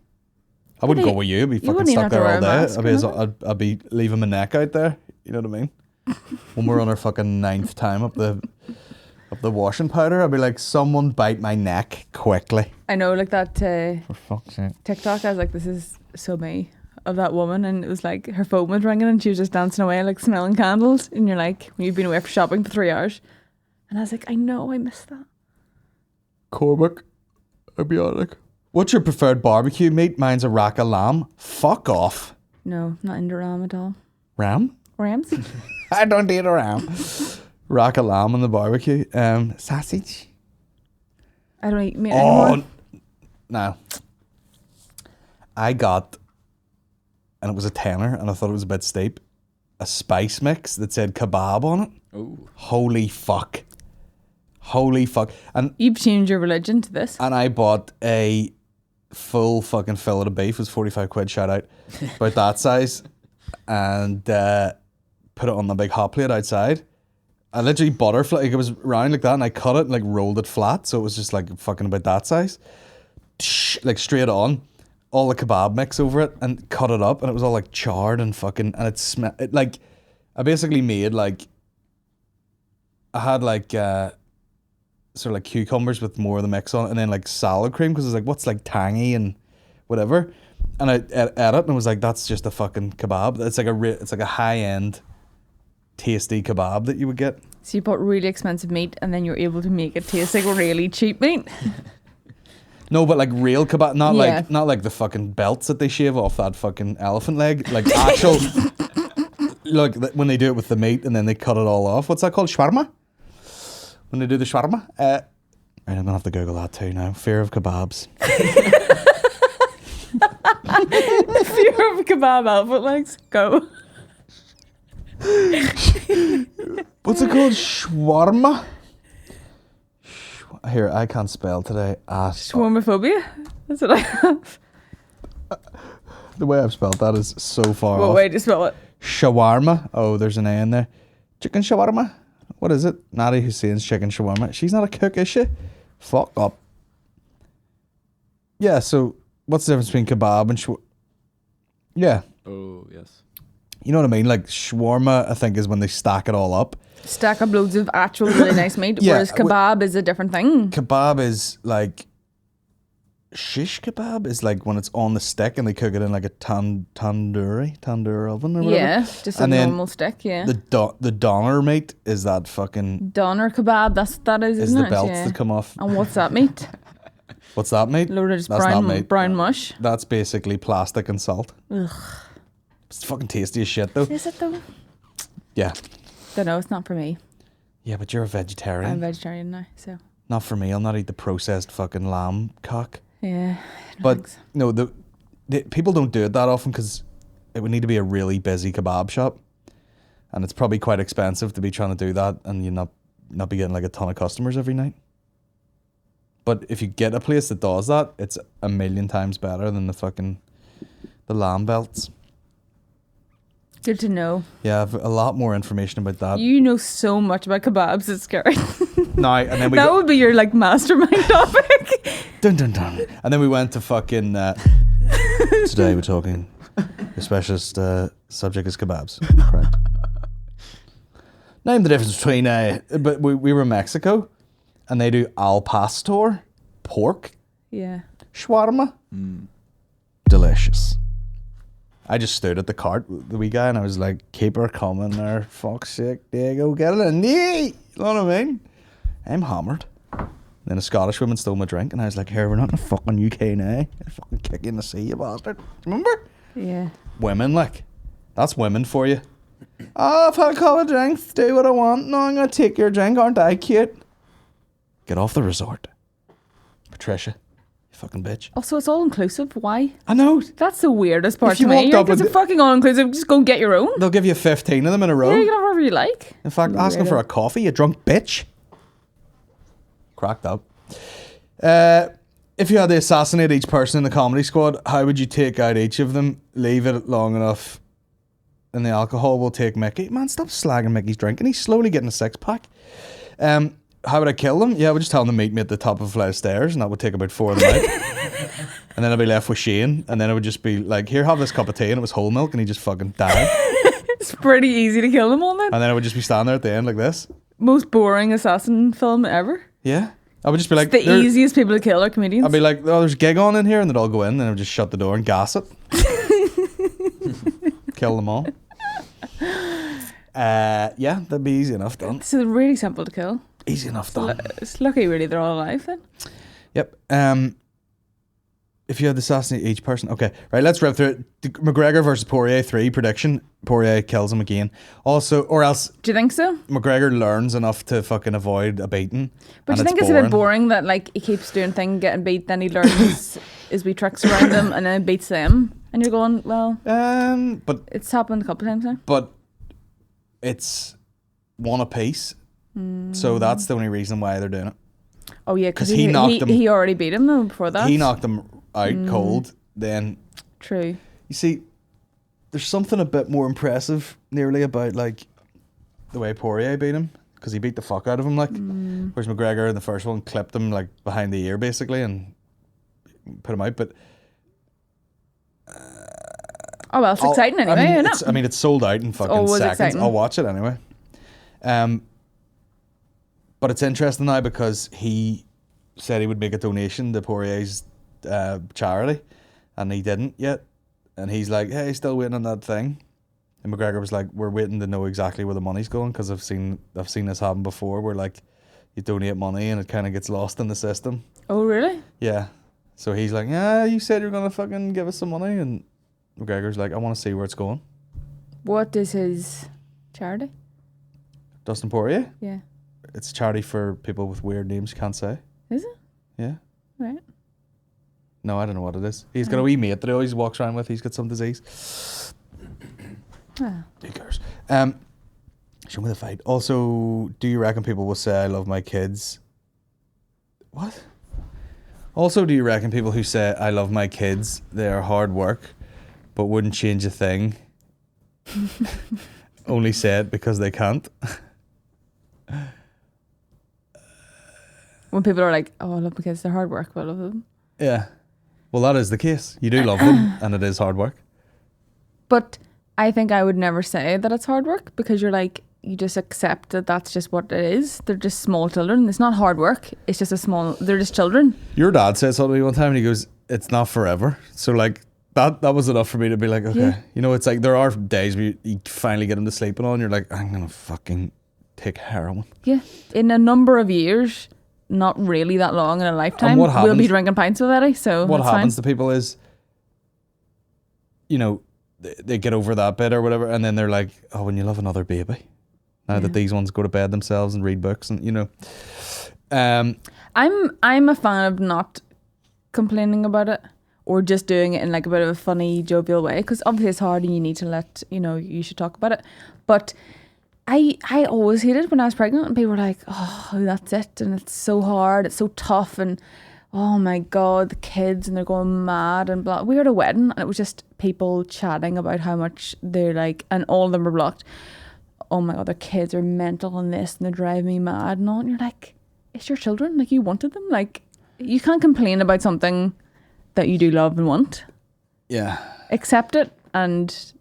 B: I wouldn't go with you. I'd be fucking
C: wouldn't even
B: stuck
C: have to
B: there
C: wear
B: all
C: a
B: day.
C: mask,
B: I'd be leaving my neck out there. You know what I mean? When we're on our fucking 9th time up the washing powder, I'd be like, someone bite my neck quickly.
C: I know, like that
B: For fuck's sake.
C: TikTok, I was like, this is so me, of that woman, and it was like her phone was ringing and she was just dancing away, like smelling candles, and you're like, you've been away for shopping for 3 hours. And I was like, I know, I missed that.
B: Cormac, I'd be like, what's your preferred barbecue meat? Mine's a rack of lamb. Fuck off.
C: No, not into ram at all.
B: Ram?
C: Rams?
B: I don't eat a ram. Rack of lamb on the barbecue. Sausage.
C: I don't eat meat anymore.
B: No. I got, and it was a tenner, and I thought it was a bit steep, a spice mix that said kebab on it.
D: Oh.
B: Holy fuck. And
C: You've changed your religion to this.
B: I bought a full fucking fillet of beef. It was 45 quid, shout out. About that size. And put it on the big hot plate outside. I literally butterfly, like it was round like that, and I cut it and like rolled it flat, so it was just like fucking about that size. Like straight on, all the kebab mix over it, and cut it up, and it was all like charred and fucking, and it like, I basically made like, I had like sort of like cucumbers with more of the mix on it, and then like salad cream, because I was like, what's like tangy and whatever, and I ate it and was like, that's just a fucking kebab. It's like a high end tasty kebab that you would get.
C: So you bought really expensive meat and then you're able to make it taste like really cheap meat.
B: No, but like real kebab, not like the fucking belts that they shave off that fucking elephant leg, like actual. Look, when they do it with the meat and then they cut it all off. What's that called? Shawarma? When they do the shawarma? Right, I'm gonna have to Google that too now. Fear of kebabs.
C: Fear of kebab elephant legs. Go.
B: What's it called? Shawarma? Here, I can't spell today.
C: Shawarmaphobia? That's what I have.
B: The way I've spelled that is so far
C: What
B: off.
C: way do you spell it?
B: Shawarma. Oh, there's an A in there. Chicken shawarma. What is it? Nadi Hussein's chicken shawarma. She's not a cook, is she? Fuck up. Yeah, so what's the difference between kebab and shawarma? Yeah.
D: Oh, yes.
B: You know what I mean? Like shawarma, I think, is when they stack it all up.
C: Stack up loads of actual really nice meat,
B: Yeah,
C: whereas kebab is a different thing.
B: Kebab is like... Shish kebab is like when it's on the stick and they cook it in like a tandoor oven or whatever.
C: Yeah, just a
B: And then
C: normal stick, yeah.
B: The doner meat is that fucking...
C: Doner kebab, that is,
B: Is
C: isn't
B: the
C: it?
B: belts
C: Yeah.
B: that come off.
C: And what's that meat?
B: What's that meat?
C: Load of just
B: That's not meat.
C: brown mush.
B: That's basically plastic and salt.
C: Ugh.
B: It's fucking tasty as shit though.
C: Is it though?
B: Yeah.
C: Don't know, it's not for me.
B: Yeah, but you're a vegetarian.
C: I'm vegetarian now, so
B: Not for me. I'll not eat the processed fucking lamb cock.
C: yeah. No
B: But
C: thanks.
B: no, the people don't do it that often because it would need to be a really busy kebab shop, and it's probably quite expensive to be trying to do that, and you not be getting like a ton of customers every night. But if you get a place that does that, it's a million times better than the lamb belts.
C: Good to know.
B: Yeah, I've a lot more information about that.
C: You know so much about kebabs, it's scary.
B: Now, and then we
C: That
B: go,
C: would be your like mastermind topic.
B: dun dun dun, and then we went to fucking. Today we're talking. The specialist subject is kebabs. Correct. Name the difference between. But we were in Mexico, and they do al pastor, pork,
C: Yeah.
B: shawarma. Delicious. I just stood at the cart with the wee guy, and I was like, "Keep her coming there, fuck's sake! There you go, get it in, yeah." You know what I mean? I'm hammered. Then a Scottish woman stole my drink, and I was like, "Here, we're not in a fucking UK now. I'll fucking kick you in the sea, you bastard." Remember?
C: Yeah.
B: Women, like, that's women for you. Oh, I've had a couple of drinks. Do what I want. No, I'm gonna take your drink. Aren't I cute? Get off the resort, Patricia. You fucking bitch.
C: Also, it's all inclusive. Why?
B: I know.
C: That's the weirdest part
B: If you
C: to me.
B: walked
C: You're
B: up
C: like, it's a
B: and-
C: fucking all inclusive. Just go and get your own.
B: They'll give you 15 of them in a row.
C: Yeah, you can have whatever you like.
B: In fact, asking for a coffee, you drunk bitch. Cracked up. If you had to assassinate each person in the comedy squad, how would you take out each of them? Leave it long enough, and the alcohol will take Mickey. Man, stop slagging Mickey's drinking. He's slowly getting a six-pack. How would I kill them? Yeah, I would just tell them to meet me at the top of a flight of stairs, and that would take about 4 of them out. And then I'd be left with Shane, and then I would just be like, "Here, have this cup of tea," and it was whole milk, and he just fucking died.
C: It's pretty easy to kill them all then.
B: And then I would just be standing there at the end like this.
C: Most boring assassin film ever.
B: Yeah. I would just be like,
C: The
B: "There-"
C: easiest people to kill are comedians.
B: I'd be like, "Oh, there's a gig on in here," and they'd all go in, and I would just shut the door and gas it. Kill them all. Yeah, that'd be easy enough done.
C: So they're really simple to kill.
B: Easy enough done.
C: It's lucky really they're all alive then.
B: Yep. If you had to assassinate each person, okay, right. Let's rip through it. McGregor versus Poirier 3 prediction. Poirier kills him again. Also, or else
C: Do you think so?
B: McGregor learns enough to fucking avoid a beating.
C: But do you
B: and
C: think it's a bit boring that like he keeps doing thing, getting beat, then he learns his wee tricks around them, and then beats them, and you're going, well,
B: But
C: it's happened a couple of times now.
B: but it's one apiece. So that's the only reason why they're doing it.
C: Oh yeah, because
B: 'Cause he knocked him-
C: he already beat him though before that.
B: He knocked him out cold. Then
C: True.
B: you see, there's something a bit more impressive nearly about like the way Poirier beat him, because he beat the fuck out of him. Like, whereas McGregor in the first one clipped him like behind the ear basically and put him out. But
C: Oh well, it's exciting anyway, isn't it?
B: I mean, it's sold out in fucking
C: always
B: seconds.
C: exciting.
B: I'll watch it anyway. But it's interesting now because he said he would make a donation to Poirier's charity, and he didn't yet. And he's like, "Hey, still waiting on that thing." And McGregor was like, "We're waiting to know exactly where the money's going, because I've seen this happen before, where like you donate money and it kind of gets lost in the system."
C: Oh really?
B: Yeah. So he's like, "Yeah, you said you're gonna fucking give us some money," and McGregor's like, "I want to see where it's going."
C: What is his charity?
B: Dustin Poirier.
C: Yeah.
B: It's a charity for people with weird names you can't say.
C: Is it?
B: Yeah.
C: Right.
B: No, I don't know what it is. He's got a wee mate that he always walks around with. He's got some disease.
C: Ah.
B: Who cares? Show me the fight. Also, do you reckon people will say I love my kids What? Also, do you reckon people who say, I love my kids, they are hard work, but wouldn't change a thing, only say it because they can't?
C: When people are like, oh, I love my kids, they're hard work, but I love them.
B: Yeah. Well, that is the case. You do love them, and it is hard work.
C: But I think I would never say that it's hard work, because you're like, you just accept that that's just what it is. They're just small children. It's not hard work. It's just they're just children.
B: Your dad said something to me one time, and he goes, it's not forever. So, like, that was enough for me to be like, okay.
C: Yeah.
B: You know, it's like there are days where you finally get him to sleeping on, you're like, I'm going to fucking take heroin.
C: Yeah. In a number of years, not really that long in a lifetime,
B: what happens,
C: we'll be drinking pints with Eddie, so
B: what
C: that's
B: happens
C: fine.
B: to people is, you know, they get over that bit or whatever, and then they're like, oh, when you love another baby, now that these ones go to bed themselves and read books, and you know,
C: I'm a fan of not complaining about it, or just doing it in like a bit of a funny, jovial way, because obviously it's hard and you need to you should talk about it. But I always hated when I was pregnant and people were like, oh, that's it, and it's so hard, it's so tough, and oh my God, the kids, and they're going mad and blah. We were at a wedding and it was just people chatting about how much they're like, and all of them were blocked. Oh my God, their kids are mental and this, and they're driving me mad and all. And you're like, it's your children, like you wanted them. Like, you can't complain about something that you do love and want.
B: yeah.
C: Accept it and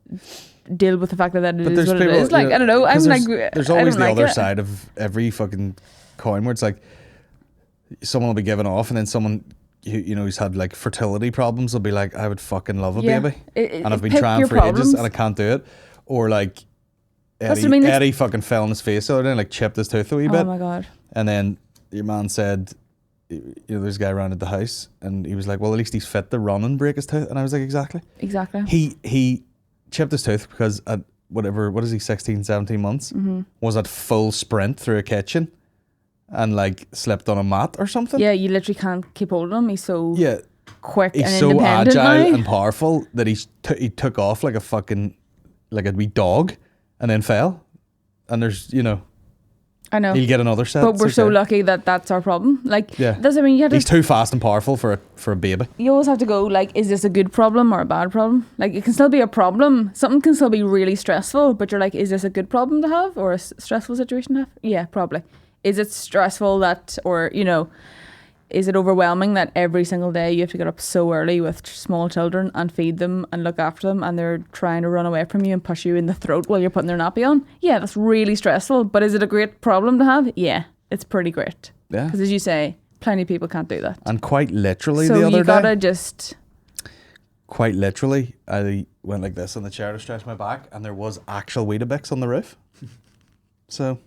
C: deal with the fact that it is what
B: people,
C: it is. Like, I don't know. I'm
B: there's,
C: like,
B: there's
C: I
B: always
C: don't
B: the
C: like
B: other
C: it.
B: side of every fucking coin where it's like someone will be given off, and then someone who's had like fertility problems will be like, I would fucking love a baby, and I've been
C: pick
B: trying
C: your
B: for ages
C: problems.
B: and I can't do it. Or like
C: That's
B: Eddie,
C: what I mean,
B: Eddie fucking fell on his face the other day and like chipped his tooth a wee bit.
C: Oh my God.
B: And then your man said, there's a guy around at the house, and he was like, well, at least he's fit to run and break his tooth. And I was like, exactly. He chipped his tooth because at what is he, 16, 17 months, was at full sprint through a kitchen and like slipped on a mat or something.
C: Yeah, you literally can't keep hold of him. He's so quick
B: He's
C: and
B: so
C: independent
B: agile
C: now.
B: and powerful that he took off like a fucking, like a wee dog, and then fell. And there's,
C: I know.
B: he'll get another set.
C: But we're
B: It's
C: so
B: okay.
C: lucky that that's our problem. Like,
B: Yeah.
C: that's, I mean, you have
B: He's
C: to,
B: too fast and powerful for a baby.
C: you always have to go, like, is this a good problem or a bad problem? Like, it can still be a problem. Something can still be really stressful, but you're like, is this a good problem to have or a stressful situation to have? Yeah, probably. Is it stressful that, or, is it overwhelming that every single day you have to get up so early with small children and feed them and look after them, and they're trying to run away from you and push you in the throat while you're putting their nappy on? Yeah, that's really stressful. But is it a great problem to have? Yeah, it's pretty great.
B: Yeah.
C: Because as you say, plenty of people can't do that.
B: And quite literally
C: So
B: the other
C: you gotta
B: day,
C: just,
B: quite literally, I went like this on the chair to stretch my back, and there was actual Weetabix on the roof. So,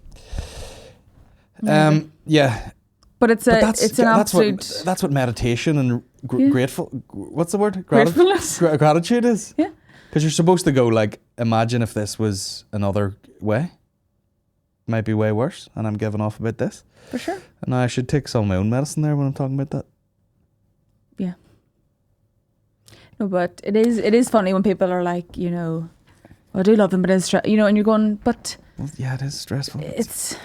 B: yeah.
C: but it's an absolute
B: That's what meditation and
C: Yeah.
B: grateful. What's the word?
C: gratefulness.
B: Gratitude is.
C: Yeah.
B: Because you're supposed to go like, imagine if this was another way. Might be way worse, and I'm giving off about this.
C: For sure.
B: And I should take some of my own medicine there when I'm talking about that.
C: Yeah. No, but it is funny when people are like, I do love them, but it's and you're going, but
B: Well, yeah, it is stressful.
C: it's.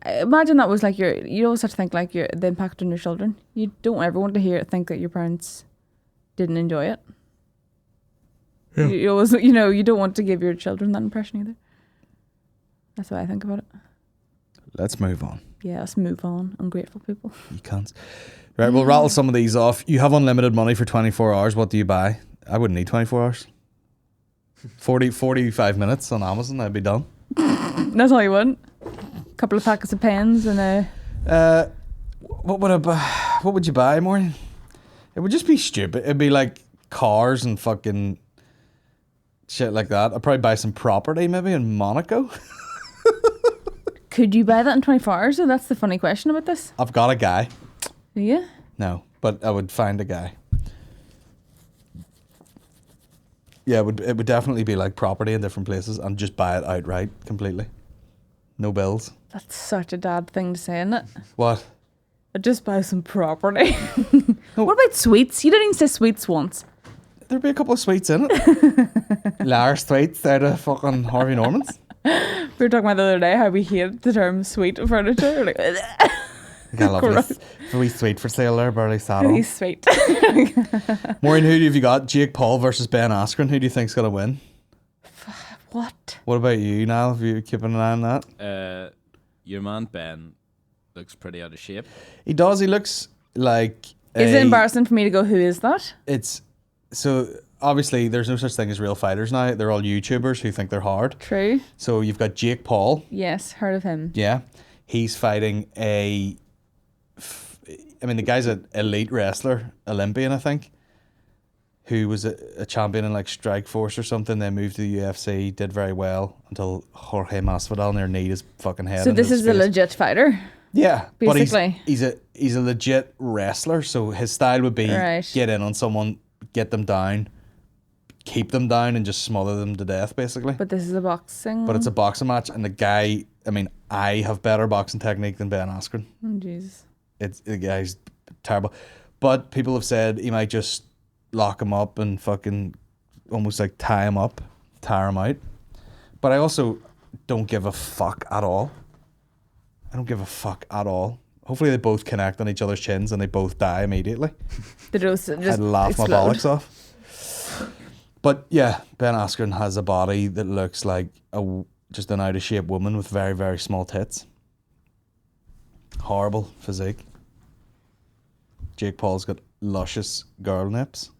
C: Imagine that was like you always have to think like the impact on your children. You don't ever want to think that your parents didn't enjoy it.
B: Yeah.
C: You always, you don't want to give your children that impression either. That's why I think about it.
B: Let's move on.
C: Yeah, let's move on. Ungrateful people.
B: You can't. Right, we'll rattle some of these off. You have unlimited money for 24 hours. What do you buy? I wouldn't need 24 hours. 45 minutes on Amazon, I'd be done.
C: That's all you want. Couple of packets of pens and a.
B: What would I buy? What would you buy, Máirín? It would just be stupid. It'd be like cars and fucking shit like that. I'd probably buy some property maybe in Monaco.
C: Could you buy that in 24 hours? So that's the funny question about this.
B: I've got a guy.
C: Yeah.
B: No, but I would find a guy. Yeah, it would definitely be like property in different places and just buy it outright completely. No bills.
C: That's such a dad thing to say, isn't it?
B: What?
C: I'd just buy some property. What about sweets? You didn't even say sweets once.
B: There'd be a couple of sweets in it. Large sweets out of fucking Harvey Norman's.
C: We were talking about the other day how we hate the term sweet furniture. Like,
B: I got a lovely wee sweet for sale there, barely saddle.
C: He's sweet.
B: Máirín, who have you got? Jake Paul versus Ben Askren. Who do you think's gonna win?
C: What?
B: What about you, Niall? Have you keeping an eye on that?
D: Your man Ben looks pretty out of shape.
B: He does. He looks like.
C: Is it embarrassing for me to go, who is that?
B: It's so obviously there's no such thing as real fighters now. They're all YouTubers who think they're hard.
C: True.
B: So you've got Jake Paul.
C: Yes, heard of him.
B: Yeah, he's fighting the guy's an elite wrestler, Olympian, I think, who was a champion in like Strike Force or something. Then moved to the UFC, did very well until Jorge Masvidal near kneed his fucking head.
C: So this is a legit fighter.
B: Yeah,
C: basically.
B: But he's a legit wrestler. So his style would be get in on someone, get them down, keep them down, and just smother them to death, basically.
C: But this is a boxing.
B: But it's a boxing match, and the guy. I mean, I have better boxing technique than Ben Askren.
C: Oh jeez.
B: The guy's terrible. But people have said he might just lock him up and fucking almost like tire him out. But I also don't give a fuck at all. I don't give a fuck at all. Hopefully they both connect on each other's chins and they both die immediately.
C: They just
B: I'd laugh
C: explode.
B: my bollocks off. But yeah, Ben Askren has a body that looks like just an out of shape woman with very, very small tits. Horrible physique. Jake Paul's got luscious girl nips.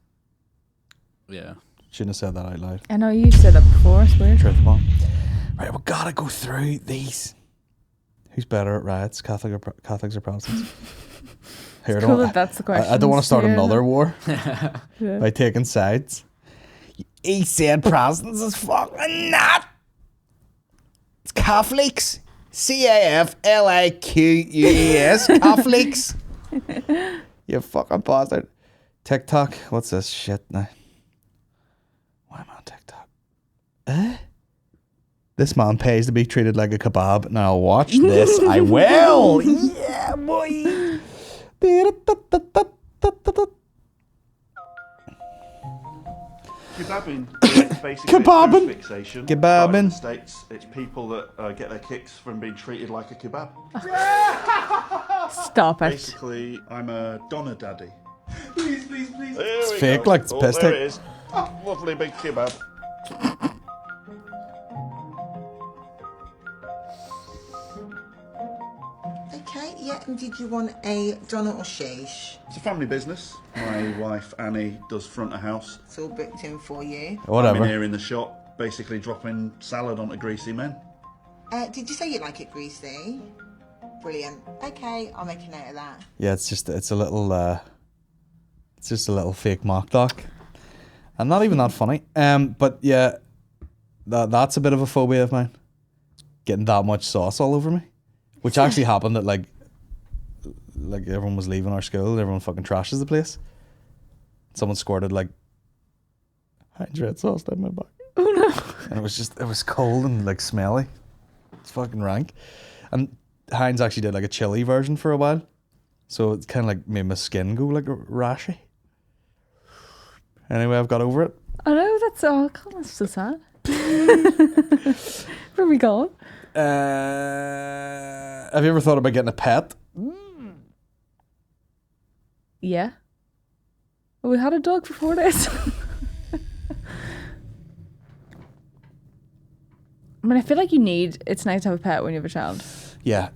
D: Yeah.
B: Shouldn't have said that out loud.
C: I know you've said that before, it's weird.
B: Truth bomb. Right, we gotta go through these. Who's better at riots, Catholics or Protestants? Here,
C: Cool that that's the question.
B: I don't want to start another war by taking sides. He said Protestants is fucking not. It's Catholics. CAFLIQUES. Catholics. You fucking bastard. TikTok. What's this shit now? Why am I on TikTok? This man pays to be treated like a kebab. Now watch this. I will. Yeah, boy.
E: Kebabbing is basically
B: Kebabbing.
E: food fixation.
B: Kebabbing.
E: Right in the States, it's people that get their kicks from being treated like a kebab.
C: Stop it.
E: Basically, I'm a Donna daddy.
F: Please.
B: It's fake, like it's piss
E: There
B: take.
E: it is. Lovely big kebab.
F: Okay, yeah, and did you want a Donna or sheesh?
E: It's a family business. My wife Annie does front of house.
F: It's all booked in for you.
E: I'm
B: Whatever.
E: in here in the shop, basically dropping salad onto greasy men.
F: Did you say you like it greasy? Brilliant. Okay, I'll make a note of that.
B: Yeah, it's just a little fake mock doc, and not even that funny. But yeah, that's a bit of a phobia of mine. Getting that much sauce all over me, which actually happened at like everyone was leaving our school, everyone fucking trashes the place. Someone squirted like Heinz red sauce down my back.
C: Oh no.
B: And it was cold and like smelly. It's fucking rank. And Heinz actually did like a chili version for a while. So it's kind of like made my skin go like rashy. Anyway, I've got over it.
C: I know, that's all. God, that's so sad. Where are we going?
B: Have you ever thought about getting a pet?
C: Yeah. Well, we had a dog for 4 days. I mean, I feel like it's nice to have a pet when you have a child.
B: Yeah.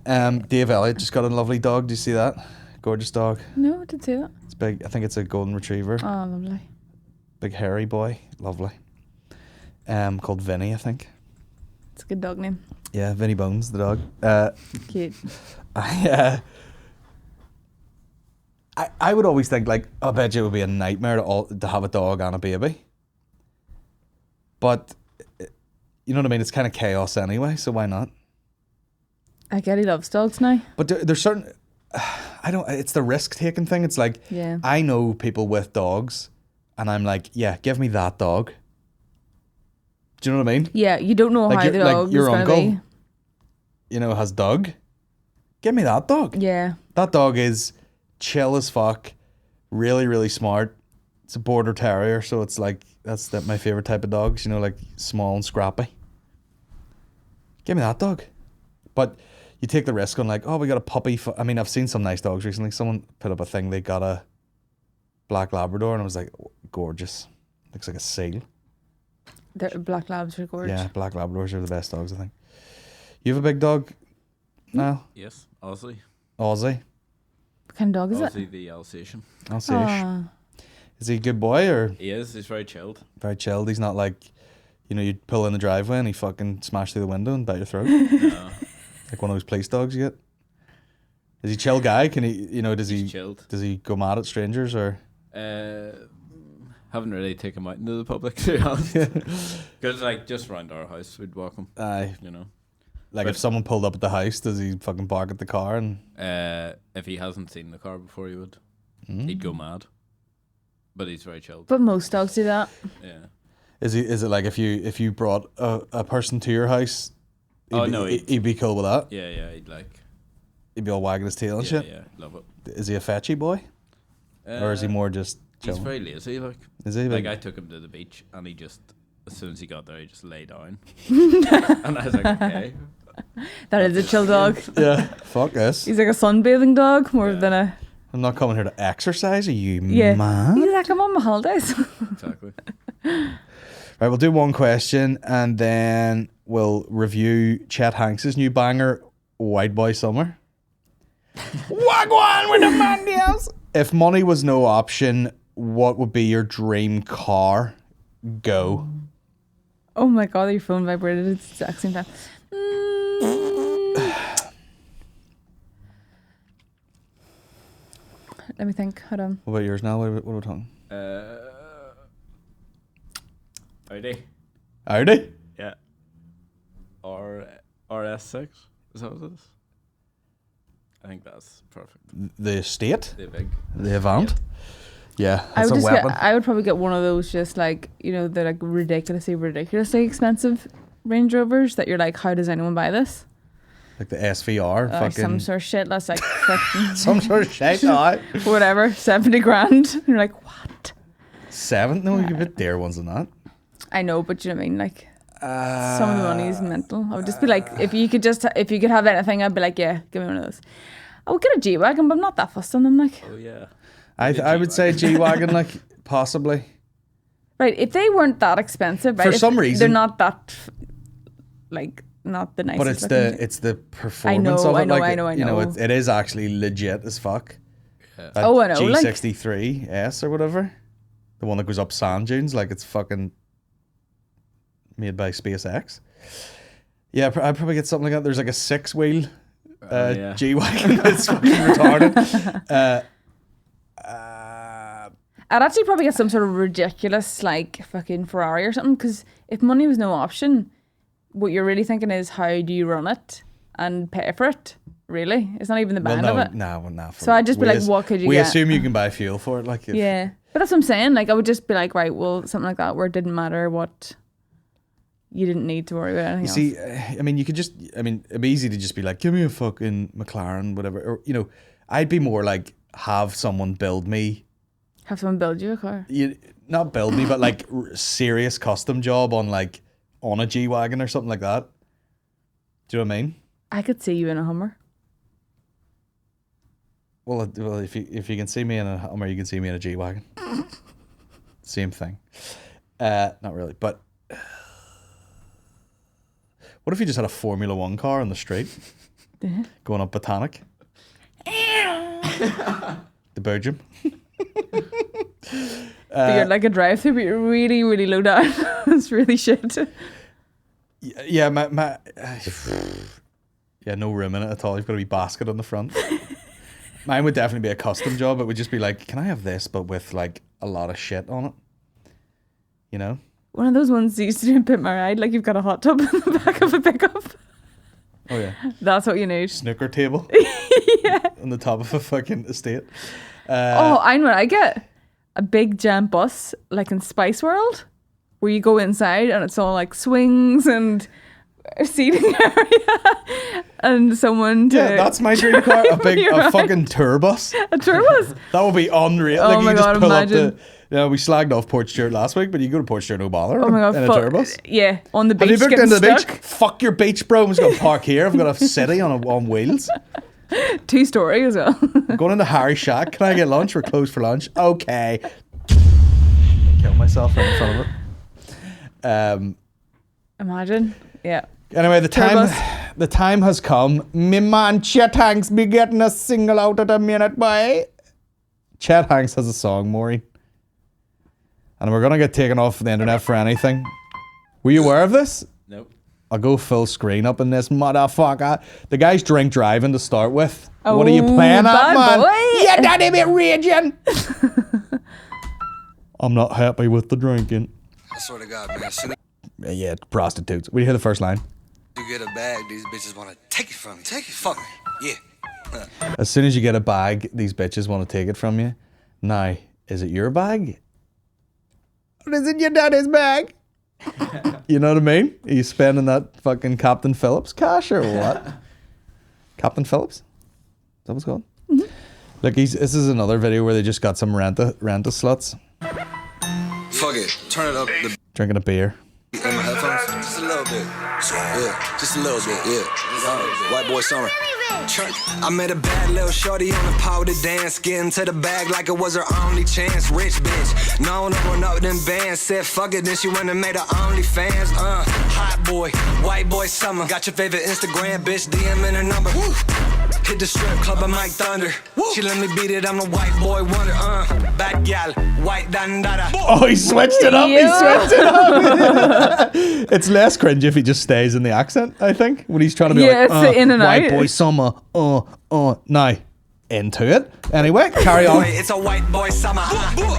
B: Dave Elliott just got a lovely dog. Do you see that? Gorgeous dog.
C: No, I didn't see that.
B: It's big. I think it's a golden retriever.
C: Oh, lovely.
B: Big hairy boy. Lovely. Called Vinny, I think.
C: It's a good dog name.
B: Yeah, Vinny Bones, the dog.
C: Cute.
B: I would always think like, I bet you it would be a nightmare to have a dog and a baby. But you know what I mean? It's kind of chaos anyway, so why not?
C: I get he loves dogs now.
B: But there's certain, it's the risk taking thing. It's like,
C: Yeah.
B: I know people with dogs and I'm like, yeah, give me that dog. Do you know what I mean?
C: Yeah, you don't know how the dog is
B: your
C: going to
B: uncle,
C: be.
B: you know, has Doug. Give me that dog.
C: Yeah.
B: That dog is chill as fuck, really, really smart. It's a border terrier, so it's like that's my favorite type of dogs. You know, like small and scrappy. Give me that dog. But you take the risk on like, oh, we got a puppy. I mean, I've seen some nice dogs recently. Someone put up a thing. They got a black Labrador, and I was like, gorgeous. Looks like a seal.
C: Black Labs are gorgeous.
B: Yeah, black Labradors are the best dogs, I think. You have a big dog now?
D: Yes, Aussie.
B: Aussie?
C: What kind of dog is
D: Aussie
C: it?
D: the Alsatian.
B: Alsatian. Is he a good boy or?
D: He is. He's very chilled.
B: Very chilled. He's not like, you know, you'd pull in the driveway and he fucking smash through the window and bite your throat.
D: No.
B: Like one of those police dogs you get. Is he a chill guy? Can he, you know,
D: He's chilled.
B: does he go mad at strangers or?
D: Haven't really taken him out into the public, to be honest. Because like just round our house, we'd walk him.
B: Aye.
D: You know.
B: Like
D: But-
B: if someone pulled up at the house, does he fucking bark at the car and?
D: If he hasn't seen the car before, he would. He'd go mad. But he's very chilled.
C: But most dogs do that.
D: Yeah.
B: Is it like if you brought a person to your house? He'd be cool with that.
D: Yeah.
B: He'd be all wagging his tail and
D: Yeah,
B: shit.
D: yeah. Love it.
B: Is he a fetchy boy, or is he more just?
D: He's
B: Chilling?
D: very lazy. Like.
B: Is he
D: Like I took him to the beach, and he just as soon as he got there, he just lay down. And I was like, okay.
C: That is a chill dog.
B: Yeah. Fuck this.
C: He's like a sunbathing dog more than a.
B: I'm not coming here to exercise. Are you
C: Yeah.
B: mad?
C: He's like, I'm on my holidays.
D: Exactly.
B: Right, we'll do one question and then we'll review Chet Hanks's new banger, White Boy Summer. Wagwan with the Mandios. If money was no option, what would be your dream car? Go.
C: Oh my god, your phone vibrated at the exact same time. Let me think. Hold on.
B: What about yours now? What are we talking?
D: Audi.
B: Audi?
D: Yeah. Or RS6. Is that what it is? I think that's perfect.
B: The estate?
D: They're big.
B: The Avant? Yeah,
C: I
B: that's
C: would
B: a
C: just
B: weapon.
C: I would probably get one of those just like, you know, they're like ridiculously expensive Range Rovers that you're like, how does anyone buy this?
B: Like the SVR.
C: Some
B: fucking
C: sort of shit that's like fucking
B: some sort of shit. Aye.
C: whatever, 70 grand. You're like, what?
B: 7? No, you give it dear ones than that.
C: I know, but you know what I mean? Like, some of the money is mental. I would just be like, if you could have anything, I'd be like, yeah, give me one of those. I would get a G-Wagon, but I'm not that fussed on them. Like,
D: Oh yeah.
B: I would say G-Wagon, like, possibly.
C: right, if they weren't that expensive, right?
B: For
C: if
B: some reason-
C: they're not that, like, not the nicest.
B: But it's
C: looking.
B: it's the performance of it.
C: I know,
B: like,
C: I know.
B: You know, it is actually legit as fuck. That
C: Oh, I know, like-
B: G63S or whatever. The one that goes up sand dunes, like it's fucking made by SpaceX. Yeah, I'd probably get something like that. There's like a 6-wheel
D: Yeah.
B: G-Wagon. It's fucking retarded.
C: I'd actually probably get some sort of ridiculous, like, fucking Ferrari or something, because if money was no option, what you're really thinking is, how do you run it and pay for it? Really? It's not even the band of it.
B: No.
C: So I'd just be like, what could you
B: we
C: get?
B: assume you can buy fuel for it. Like,
C: Yeah. But that's what I'm saying. Like, I would just be like, right, well, something like that where it didn't matter what, you didn't need to worry about anything else.
B: See, I mean, it'd be easy to just be like, give me a fucking McLaren, whatever. Or, you know, I'd be more like, have someone build me.
C: Have someone build you a car.
B: Not build me, but like serious custom job on a G-Wagon or something like that. Do you know what I mean?
C: I could see you in a Hummer.
B: Well, if you can see me in a Hummer, you can see me in a G-Wagon. Same thing. Not really, but what if you just had a Formula 1 car on the street going up Botanic? The Belgium.
C: But you're like a drive-through, but you're really, really low down. It's really shit.
B: Yeah, my yeah, no room in it at all. You've got to be basket on the front. Mine would definitely be a custom job. It would just be like, can I have this, but with like a lot of shit on it? You know?
C: One of those ones you used to do in Pimp My Ride, like you've got a hot tub in the back of a pickup.
B: Oh yeah.
C: That's what you need.
B: Snooker table.
C: Yeah.
B: On the top of a fucking estate.
C: I know what I get. A big giant bus, like in Spice World, where you go inside and it's all like swings and a seating area and someone to...
B: Yeah, that's my dream car. A
C: You're right.
B: fucking tour bus.
C: A tour bus.
B: That would be unreal.
C: Oh
B: like,
C: my
B: you just
C: God,
B: pull
C: imagine.
B: up Yeah, we slagged off Port Stewart last week, but you go to Port Stewart, no bother.
C: Oh my God,
B: in a tour bus.
C: Yeah, on the beach.
B: Have you booked
C: getting
B: into the
C: stuck.
B: beach? Fuck your beach, bro. I'm just going to park here. I've got a city on wheels.
C: 2-story as well.
B: I'm going into Harry Shack. Can I get lunch? We're closed for lunch. Okay. Kill myself right in front of it.
C: Imagine. Yeah.
B: Anyway, the
C: Tour bus.
B: time has come. Me man Chet Hanks be getting a single out at a minute, boy. Chet Hanks has a song, Máirín. And we're going to get taken off the internet for anything. Were you aware of this?
D: Nope.
B: I'll go full screen up in this motherfucker. The guy's drink driving to start with. What are you playing at,
C: bad
B: man?
C: boy.
B: Yeah, daddy be raging. I'm not happy with the drinking.
G: I swear to God, man. As soon
B: Yeah, prostitutes. We hear the first line.
G: as you get a bag, these bitches want to take it from me. Take it. Fuck me. Yeah.
B: As soon as you get a bag, these bitches want to take it from you. Now, is it your bag? Or is it your daddy's bag? You know what I mean? Are you spending that fucking Captain Phillips cash or what? Captain Phillips? Is that what it's called? Mm-hmm. Look, this is another video where they just got some renta sluts
G: Fuck it. Turn it up. The
B: drinking a beer.
G: in my headphones. Just a little bit. Yeah. Just a little bit. Yeah. White boy summer. I met a bad little shorty on the powder dance, getting to the bag like it was her only chance. Rich bitch, known to run up them bands. Said fuck it, then she went and made her OnlyFans. Hot boy, white boy summer. Got your favorite Instagram bitch, DM in her number. Woo. Hit the strip club, I'm like thunder. Woo. She let me beat it, I'm the white boy wonder. Bad gal, white dandada.
B: Oh, he switched it up. He switched it up. It's less cringe if he just stays in the accent, I think, when he's trying to be
C: Yeah, it's in and
B: white
C: out.
B: boy summer. Now, into it. Anyway, carry on.
G: It's a white boy summer.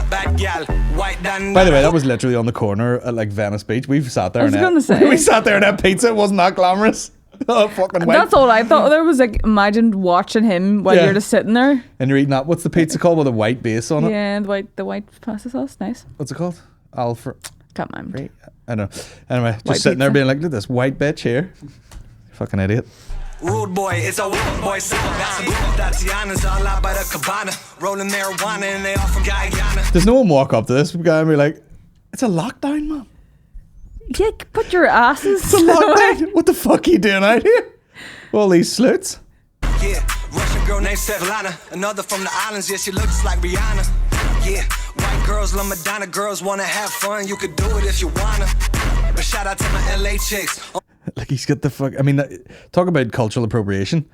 G: Bad gal, white dandada.
B: By the way, that was literally on the corner at like Venice Beach. We've sat there.
C: I was gonna say.
B: we sat there and had pizza. It wasn't that glamorous. Oh, fucking white.
C: That's all I thought. There was like, imagine watching him while
B: Yeah.
C: you're just sitting there.
B: And you're eating that. What's the pizza called with a white base on it?
C: Yeah, the white pasta sauce, nice.
B: What's it called? Alfred.
C: Can't mind.
B: I don't know. Anyway, just
C: White
B: sitting there
C: pizza.
B: being like, look at this white bitch here. Fucking idiot.
G: Rude boy, it's a rude boy summer. Got some Tatianas all out by the cabana. Rolling marijuana and they all from Guyana.
B: Does no one walk up to this guy and be like, it's a lockdown, man.
C: Yeah, put your asses.
B: It's a lockdown. What the fuck are you doing out here? All these sleuts.
G: Yeah, Russian girl named Svetlana. Another from the islands, yeah, she looks like Rihanna. Yeah, white girls love Madonna. Girls wanna have fun, you could do it if you wanna. But shout out to my LA chicks.
B: Like he's got the fuck. I mean, talk about cultural appropriation.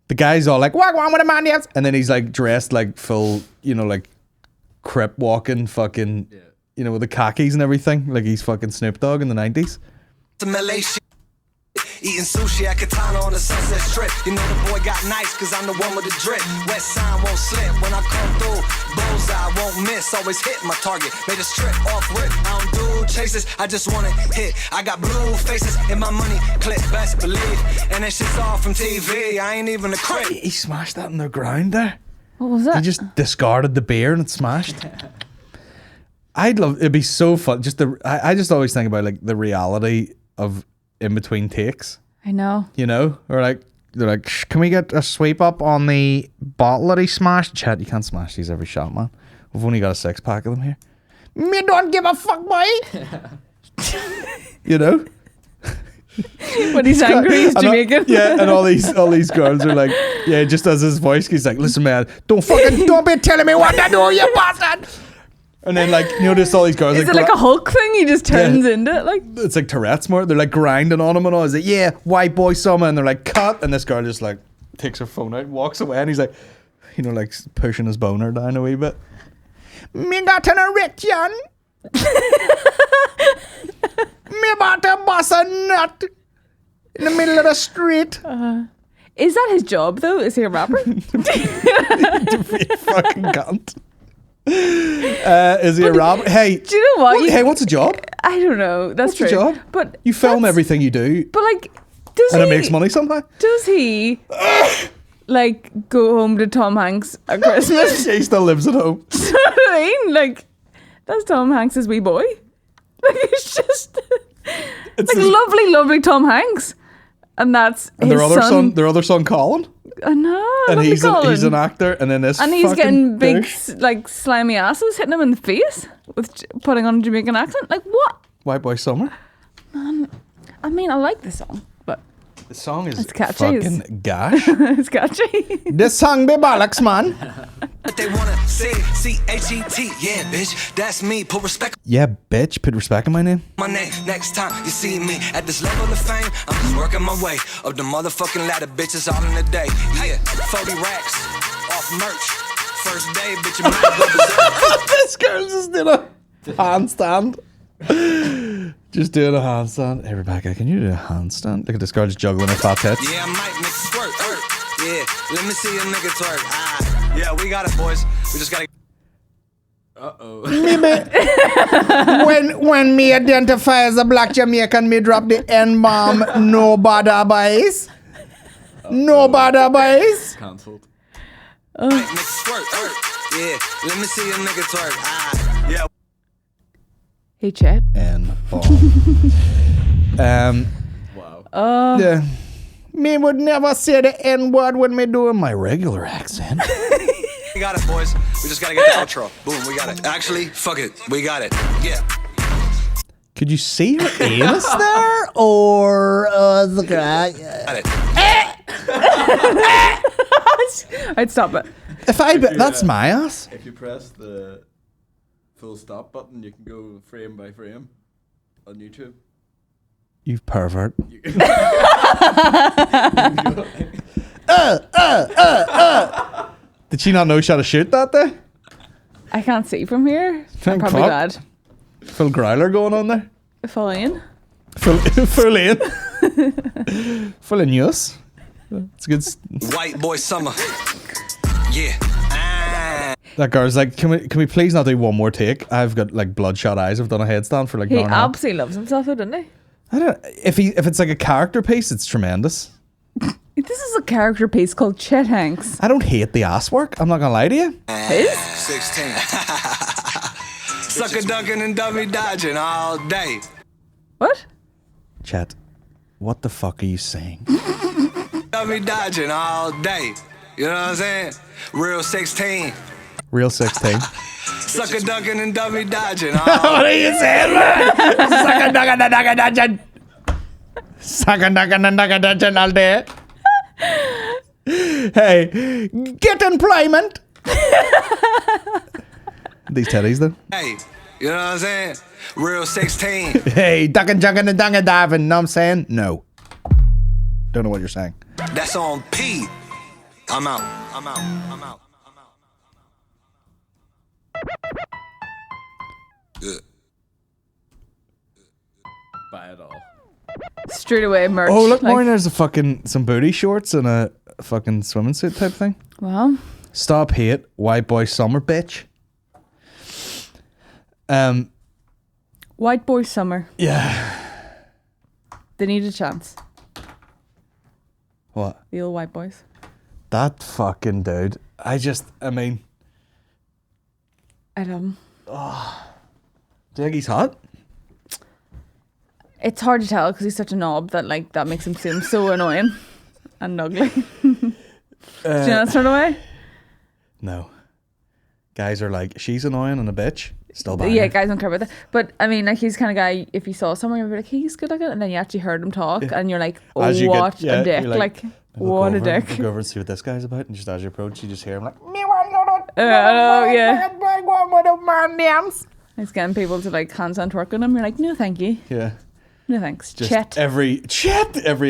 B: The guy's all like, "Walk on with a man dance," and then he's like dressed like full, like crip walking, fucking, with the khakis and everything, like he's fucking Snoop Dogg in the 90s.
G: Some LA shit. Eating sushi at Katana on the Sunset Strip. You know the boy got nice, cause I'm the one with the drip. West sign won't slip when I come through. Bullseye won't miss, always hit my target. Made a strip off rip. I don't do chases, I just wanna hit. I got blue faces in my money clip, best believe. And that shit's all from TV, I ain't even a crip.
B: He smashed that in the ground there.
C: What was that?
B: He just discarded the beer and it smashed. It'd be so fun. I just always think about like the reality of in between takes,
C: I know.
B: or like they're like, can we get a sweep up on the bottle that he smashed? Chet, you can't smash these every shot, man. We've only got a 6-pack of them here. Me don't give a fuck, boy.
C: When he's angry, he's
B: And
C: Jamaican.
B: yeah, and all these girls are like, yeah, just as his voice, he's like, listen, man, don't be telling me what to do, you bastard. And then like, just all these girls.
C: Is it like a Hulk thing? He just turns into it, like.
B: It's like Tourette's more. They're like grinding on him and all. He's like, yeah, white boy summer. And they're like, cut. And this girl just like takes her phone out, walks away. And he's like, like pushing his boner down a wee bit. Me got an erection. Me about to bust a nut in the middle of the street.
C: Is that his job though? Is he a rapper?
B: You fucking cunt. Is he a robber? Hey,
C: do you know what?
B: Hey, what's a job?
C: I don't know. That's
B: What's
C: true.
B: a job?
C: But
B: You film
C: that's-
B: everything you do,
C: But like, does
B: and
C: he?
B: it makes money somehow.
C: Does he? Like go home to Tom Hanks at Christmas?
B: He still lives at home.
C: You know what I mean? Like, that's Tom Hanks' wee boy. Like, it's just
B: It's
C: like
B: his-
C: lovely Tom Hanks, and that's
B: And
C: his
B: their other son, Colin.
C: I know.
B: And he's
C: Colin.
B: an actor, and then this
C: And he's getting big,
B: douche.
C: like, slimy asses hitting him in the face with putting on a Jamaican accent. Like, what?
B: White Boy Summer.
C: I mean, I like the song, but
B: The song is
C: It's catchy.
B: fucking gash.
C: it's catchy.
B: This song be bollocks, man.
G: But they wanna say C-H-E-T. Yeah, bitch, that's me. Put respect
B: Yeah, bitch. Put respect on my name.
G: on my name. Next time you see me at this level of fame, I'm just working my way up the motherfucking ladder, bitches, all in a day. Yeah, 40 racks off merch. First day, bitch, you might go berserk.
B: This girl just did a handstand. Just doing a handstand. Hey, Rebecca, can you do a handstand? Look at this girl just juggling her fat tits.
G: Yeah, I might make it squirt. Yeah, let me see a nigga twerk. Yeah, we got it, boys. We just gotta.
B: When me identify as a black Jamaican, me drop the N-bomb. No bother, boys. No bother, boys.
D: Cancelled.
G: Might make it squirt. Yeah, let me see a nigga twerk. Yeah.
C: Hey, Chet.
B: N-bomb.
D: Wow.
B: Yeah. Me would never say the N-word when me doing my regular accent.
G: We got it, boys. We just gotta get the outro. Boom, we got it. Actually, fuck it. We got it. Yeah.
B: Could you see her anus there? Or the guy?
G: Got it.
C: I'd stop it.
B: If I bet that's my ass.
D: If you press the full stop button, you can go frame by frame on YouTube.
B: You pervert. Did she not know she had to shoot that there?
C: I can't see from here. I'm
B: Thank
C: probably
B: fuck.
C: glad.
B: Full growler going on there.
C: Fall in.
B: Full in. Full in news. It's good.
G: White boy summer. Yeah.
B: That girl's like, can we please not do one more take? I've got like bloodshot eyes. I've done a headstand for like
C: He
B: an hour and a half.
C: absolutely loves himself, though, doesn't he?
B: I don't. If it's like a character piece, it's tremendous.
C: This is a character piece called Chet Hanks.
B: I don't hate the ass work. I'm not gonna lie to you.
C: His?
G: 16. Sucker ducking and dummy dodging all day.
C: What?
B: Chet, what the fuck are you saying?
G: Dummy dodging all day. You know what I'm saying? Real 16.
B: Real 16.
G: Sucker ducking and dummy dodging all
B: What are you saying, man? Sucker ducking all day. Hey, get employment. These teddies, though.
G: day. You know what I'm saying? Real 16.
B: Hey, ducking, jugging, and dunga diving. Know what I'm saying? No. Don't know what you're saying.
G: That's on P. I'm out. Yeah.
D: Buy it all.
C: Straight away merch.
B: Oh, look,
C: like,
B: Maureen, there's some booty shorts and a fucking swimming suit type thing.
C: Well,
B: Stop hate, white boy summer, bitch.
C: White Boy Summer.
B: Yeah.
C: They need a chance.
B: What?
C: The old white boys.
B: That fucking dude. I mean,
C: I love him.
B: do you think he's hot?
C: It's hard to tell because he's such a knob that like that makes him seem so annoying and ugly. Do you know that sort of way?
B: No. Guys are like, she's annoying and a bitch. Still buying
C: Yeah,
B: her.
C: guys don't care about that. But I mean, like he's the kind of guy. If you saw someone, you'd be like, he's good looking, and then you actually heard him talk, and you're like, oh,
B: As you get-
C: what
B: yeah,
C: a dick!
B: you're
C: Like,
B: Look
C: what a
B: over,
C: dick!
B: Look over and see what this guy's about, and just as you approach, you just hear him like,
C: Yeah. He's getting people to like handstand work on him. You're like, no, thank you,
B: yeah.
C: no thanks.
B: Just
C: Chet.
B: every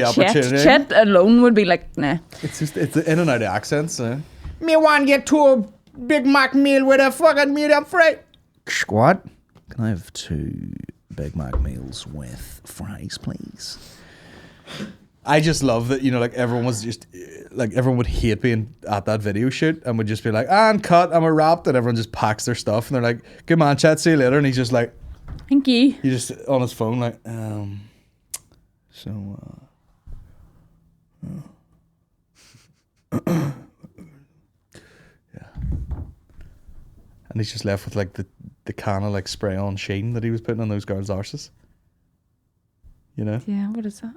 B: opportunity.
C: Chet alone would be like, nah.
B: It's the in and out of accents. Me want to get two Big Mac meal with a fucking medium fry. Squad, can I have 2 Big Mac meals with fries, please? I just love that, you know, like everyone would hate being at that video shoot and would just be like, and cut, I'm a wrapped, and everyone just packs their stuff and they're like, good man, chat, see you later. And he's just like,
C: Thank you.
B: he's just on his phone like, yeah. And he's just left with like the can of like spray on sheen that he was putting on those girls' arses. You know?
C: Yeah, what is that?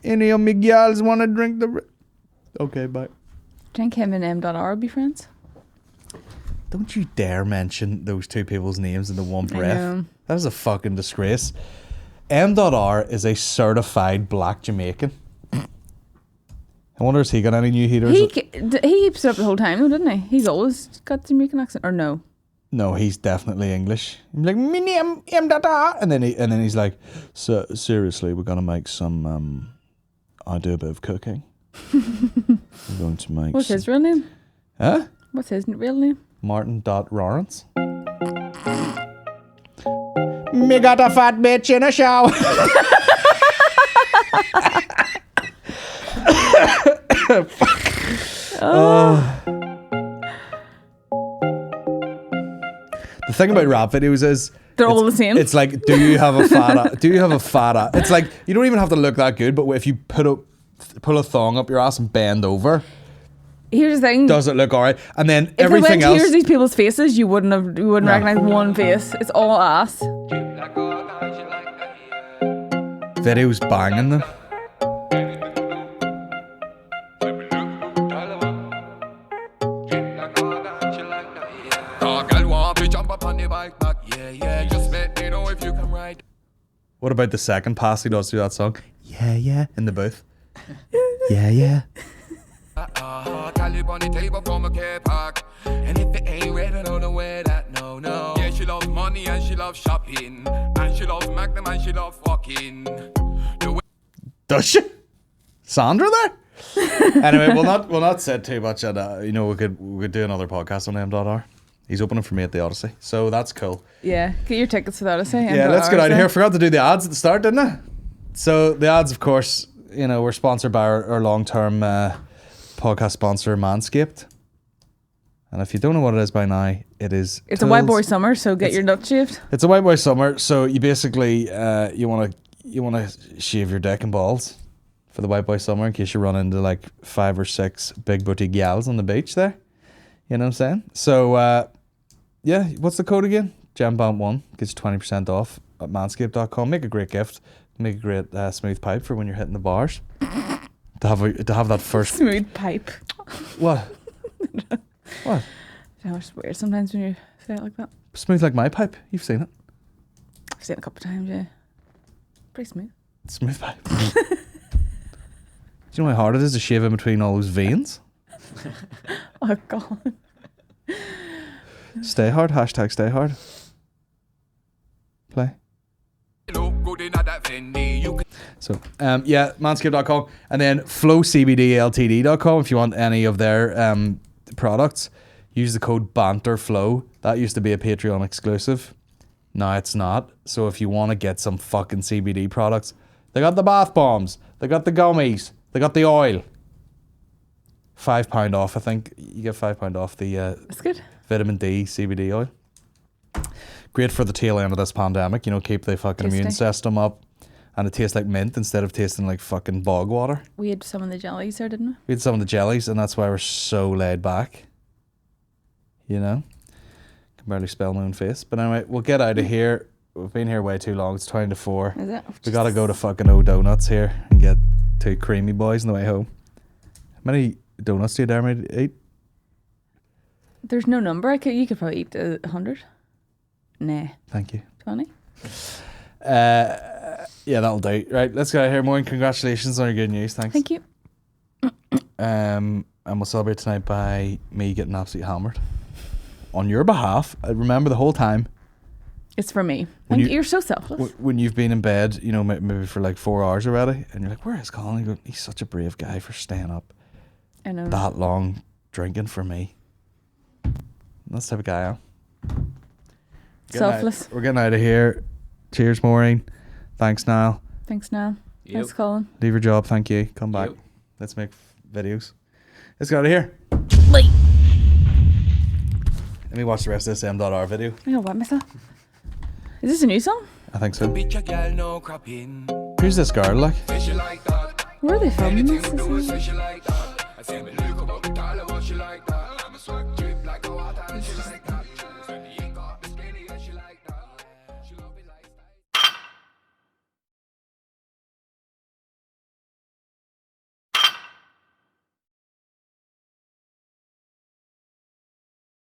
B: Any of me girls want to drink the... Okay, bye.
C: Do you think him and M.R. would be friends?
B: Don't you dare mention those two people's names in the one breath.
C: know.
B: That is a fucking disgrace. M.R. is a certified black Jamaican. I wonder if he got any new heaters.
C: He keeps it up the whole time though, didn't he? He's always got the Jamaican accent, or no?
B: No, he's definitely English. He's like, my name M.R. And then he's like, so, seriously, we're gonna make some. I do a bit of cooking. We're going to make.
C: What's his real name?
B: Huh?
C: What's his real name?
B: Martin.Lawrence. Me got a fat bitch in a shower. The thing about rap videos is
C: They're all the same.
B: It's like, do you have a fat? Do you have a fat? It's like you don't even have to look that good, but if you pull a thong up your ass and bend over,
C: here's the thing.
B: does it look alright? And then
C: if
B: everything
C: they went
B: else.
C: here's these people's faces, you wouldn't recognize one face. It's all ass.
B: Videos banging them. What about the second pass he does through that song? Yeah, yeah, in the booth. Yeah, yeah.
H: And if it ain't red, I don't know where that no. Yeah, she loves money and she loves shopping. And she loves Magnum and she loves fucking.
B: Does she? Sandra there? Anyway, we'll not say too much. And we could do another podcast on M.R. He's opening for me at the Odyssey, so that's cool.
C: Yeah, get your tickets for the Odyssey.
B: Yeah, let's get out of here. Forgot to do the ads at the start, didn't I? So the ads, of course, we're sponsored by our long-term podcast sponsor, Manscaped. And if you don't know what it is by now, it's
C: a white boy summer, so get your nuts shaved.
B: It's a white boy summer, so you basically you want to shave your dick and balls for the white boy summer in case you run into like 5 or 6 big booty gals on the beach there. You know what I'm saying? So yeah, what's the code again? GEMBAMP1 gets you 20% off at manscaped.com. Make a great gift. Make a great smooth pipe for when you're hitting the bars. to have that first
C: smooth pipe.
B: What? What?
C: You know, it's weird sometimes when you say it like that.
B: Smooth like my pipe. You've seen it.
C: I've seen it a couple of times, yeah. Pretty smooth.
B: Smooth pipe. Do you know how hard it is to shave in between all those veins?
C: Oh, God.
B: Stay hard. Hashtag stay hard. Play. So, yeah, manscaped.com and then flowcbdltd.com if you want any of their products. Use the code BANTERFLOW. That used to be a Patreon exclusive. Now it's not. So if you want to get some fucking CBD products, they got the bath bombs, they got the gummies, they got the oil. £5 off, I think. You get £5 off the
C: That's good.
B: vitamin D CBD oil. Great for the tail end of this pandemic, keep the fucking immune system up. And it tastes like mint instead of tasting like fucking bog water.
C: We had some of the jellies there, didn't we?
B: We had some of the jellies, and that's why we're so laid back. Can barely spell my own face. But anyway, we'll get out of here. We've been here way too long. It's 20 to 4.
C: Is it?
B: We gotta go to fucking O'Donuts here and get 2 creamy boys on the way home. How many donuts do you dare me to eat?
C: There's no number. You could probably eat 100. Nah.
B: Thank you.
C: 20.
B: Yeah, that'll do. Right, let's get out of here. Maureen, congratulations on your good news. Thanks.
C: Thank you.
B: And we'll celebrate tonight by me getting absolutely hammered. On your behalf. Remember the whole time.
C: It's for me. You're so selfless.
B: When you've been in bed, maybe for like 4 hours already, and you're like, where is Colin? You go, he's such a brave guy for staying up
C: I know.
B: that long drinking for me. That's the type of guy I am.
C: Selfless.
B: We're getting out of here. Cheers, Maureen. Thanks, Niall.
C: Thanks, Niall.
D: Yep.
C: Thanks, Colin.
B: Leave your job. Thank you. Come back.
D: Yep.
B: Let's make videos. Let's get out of here.
C: Wait.
B: Let me watch the rest of this M.R. video.
C: I know what myself. Is this a new song?
B: I think so. Who's this girl like?
C: Where are they from? This is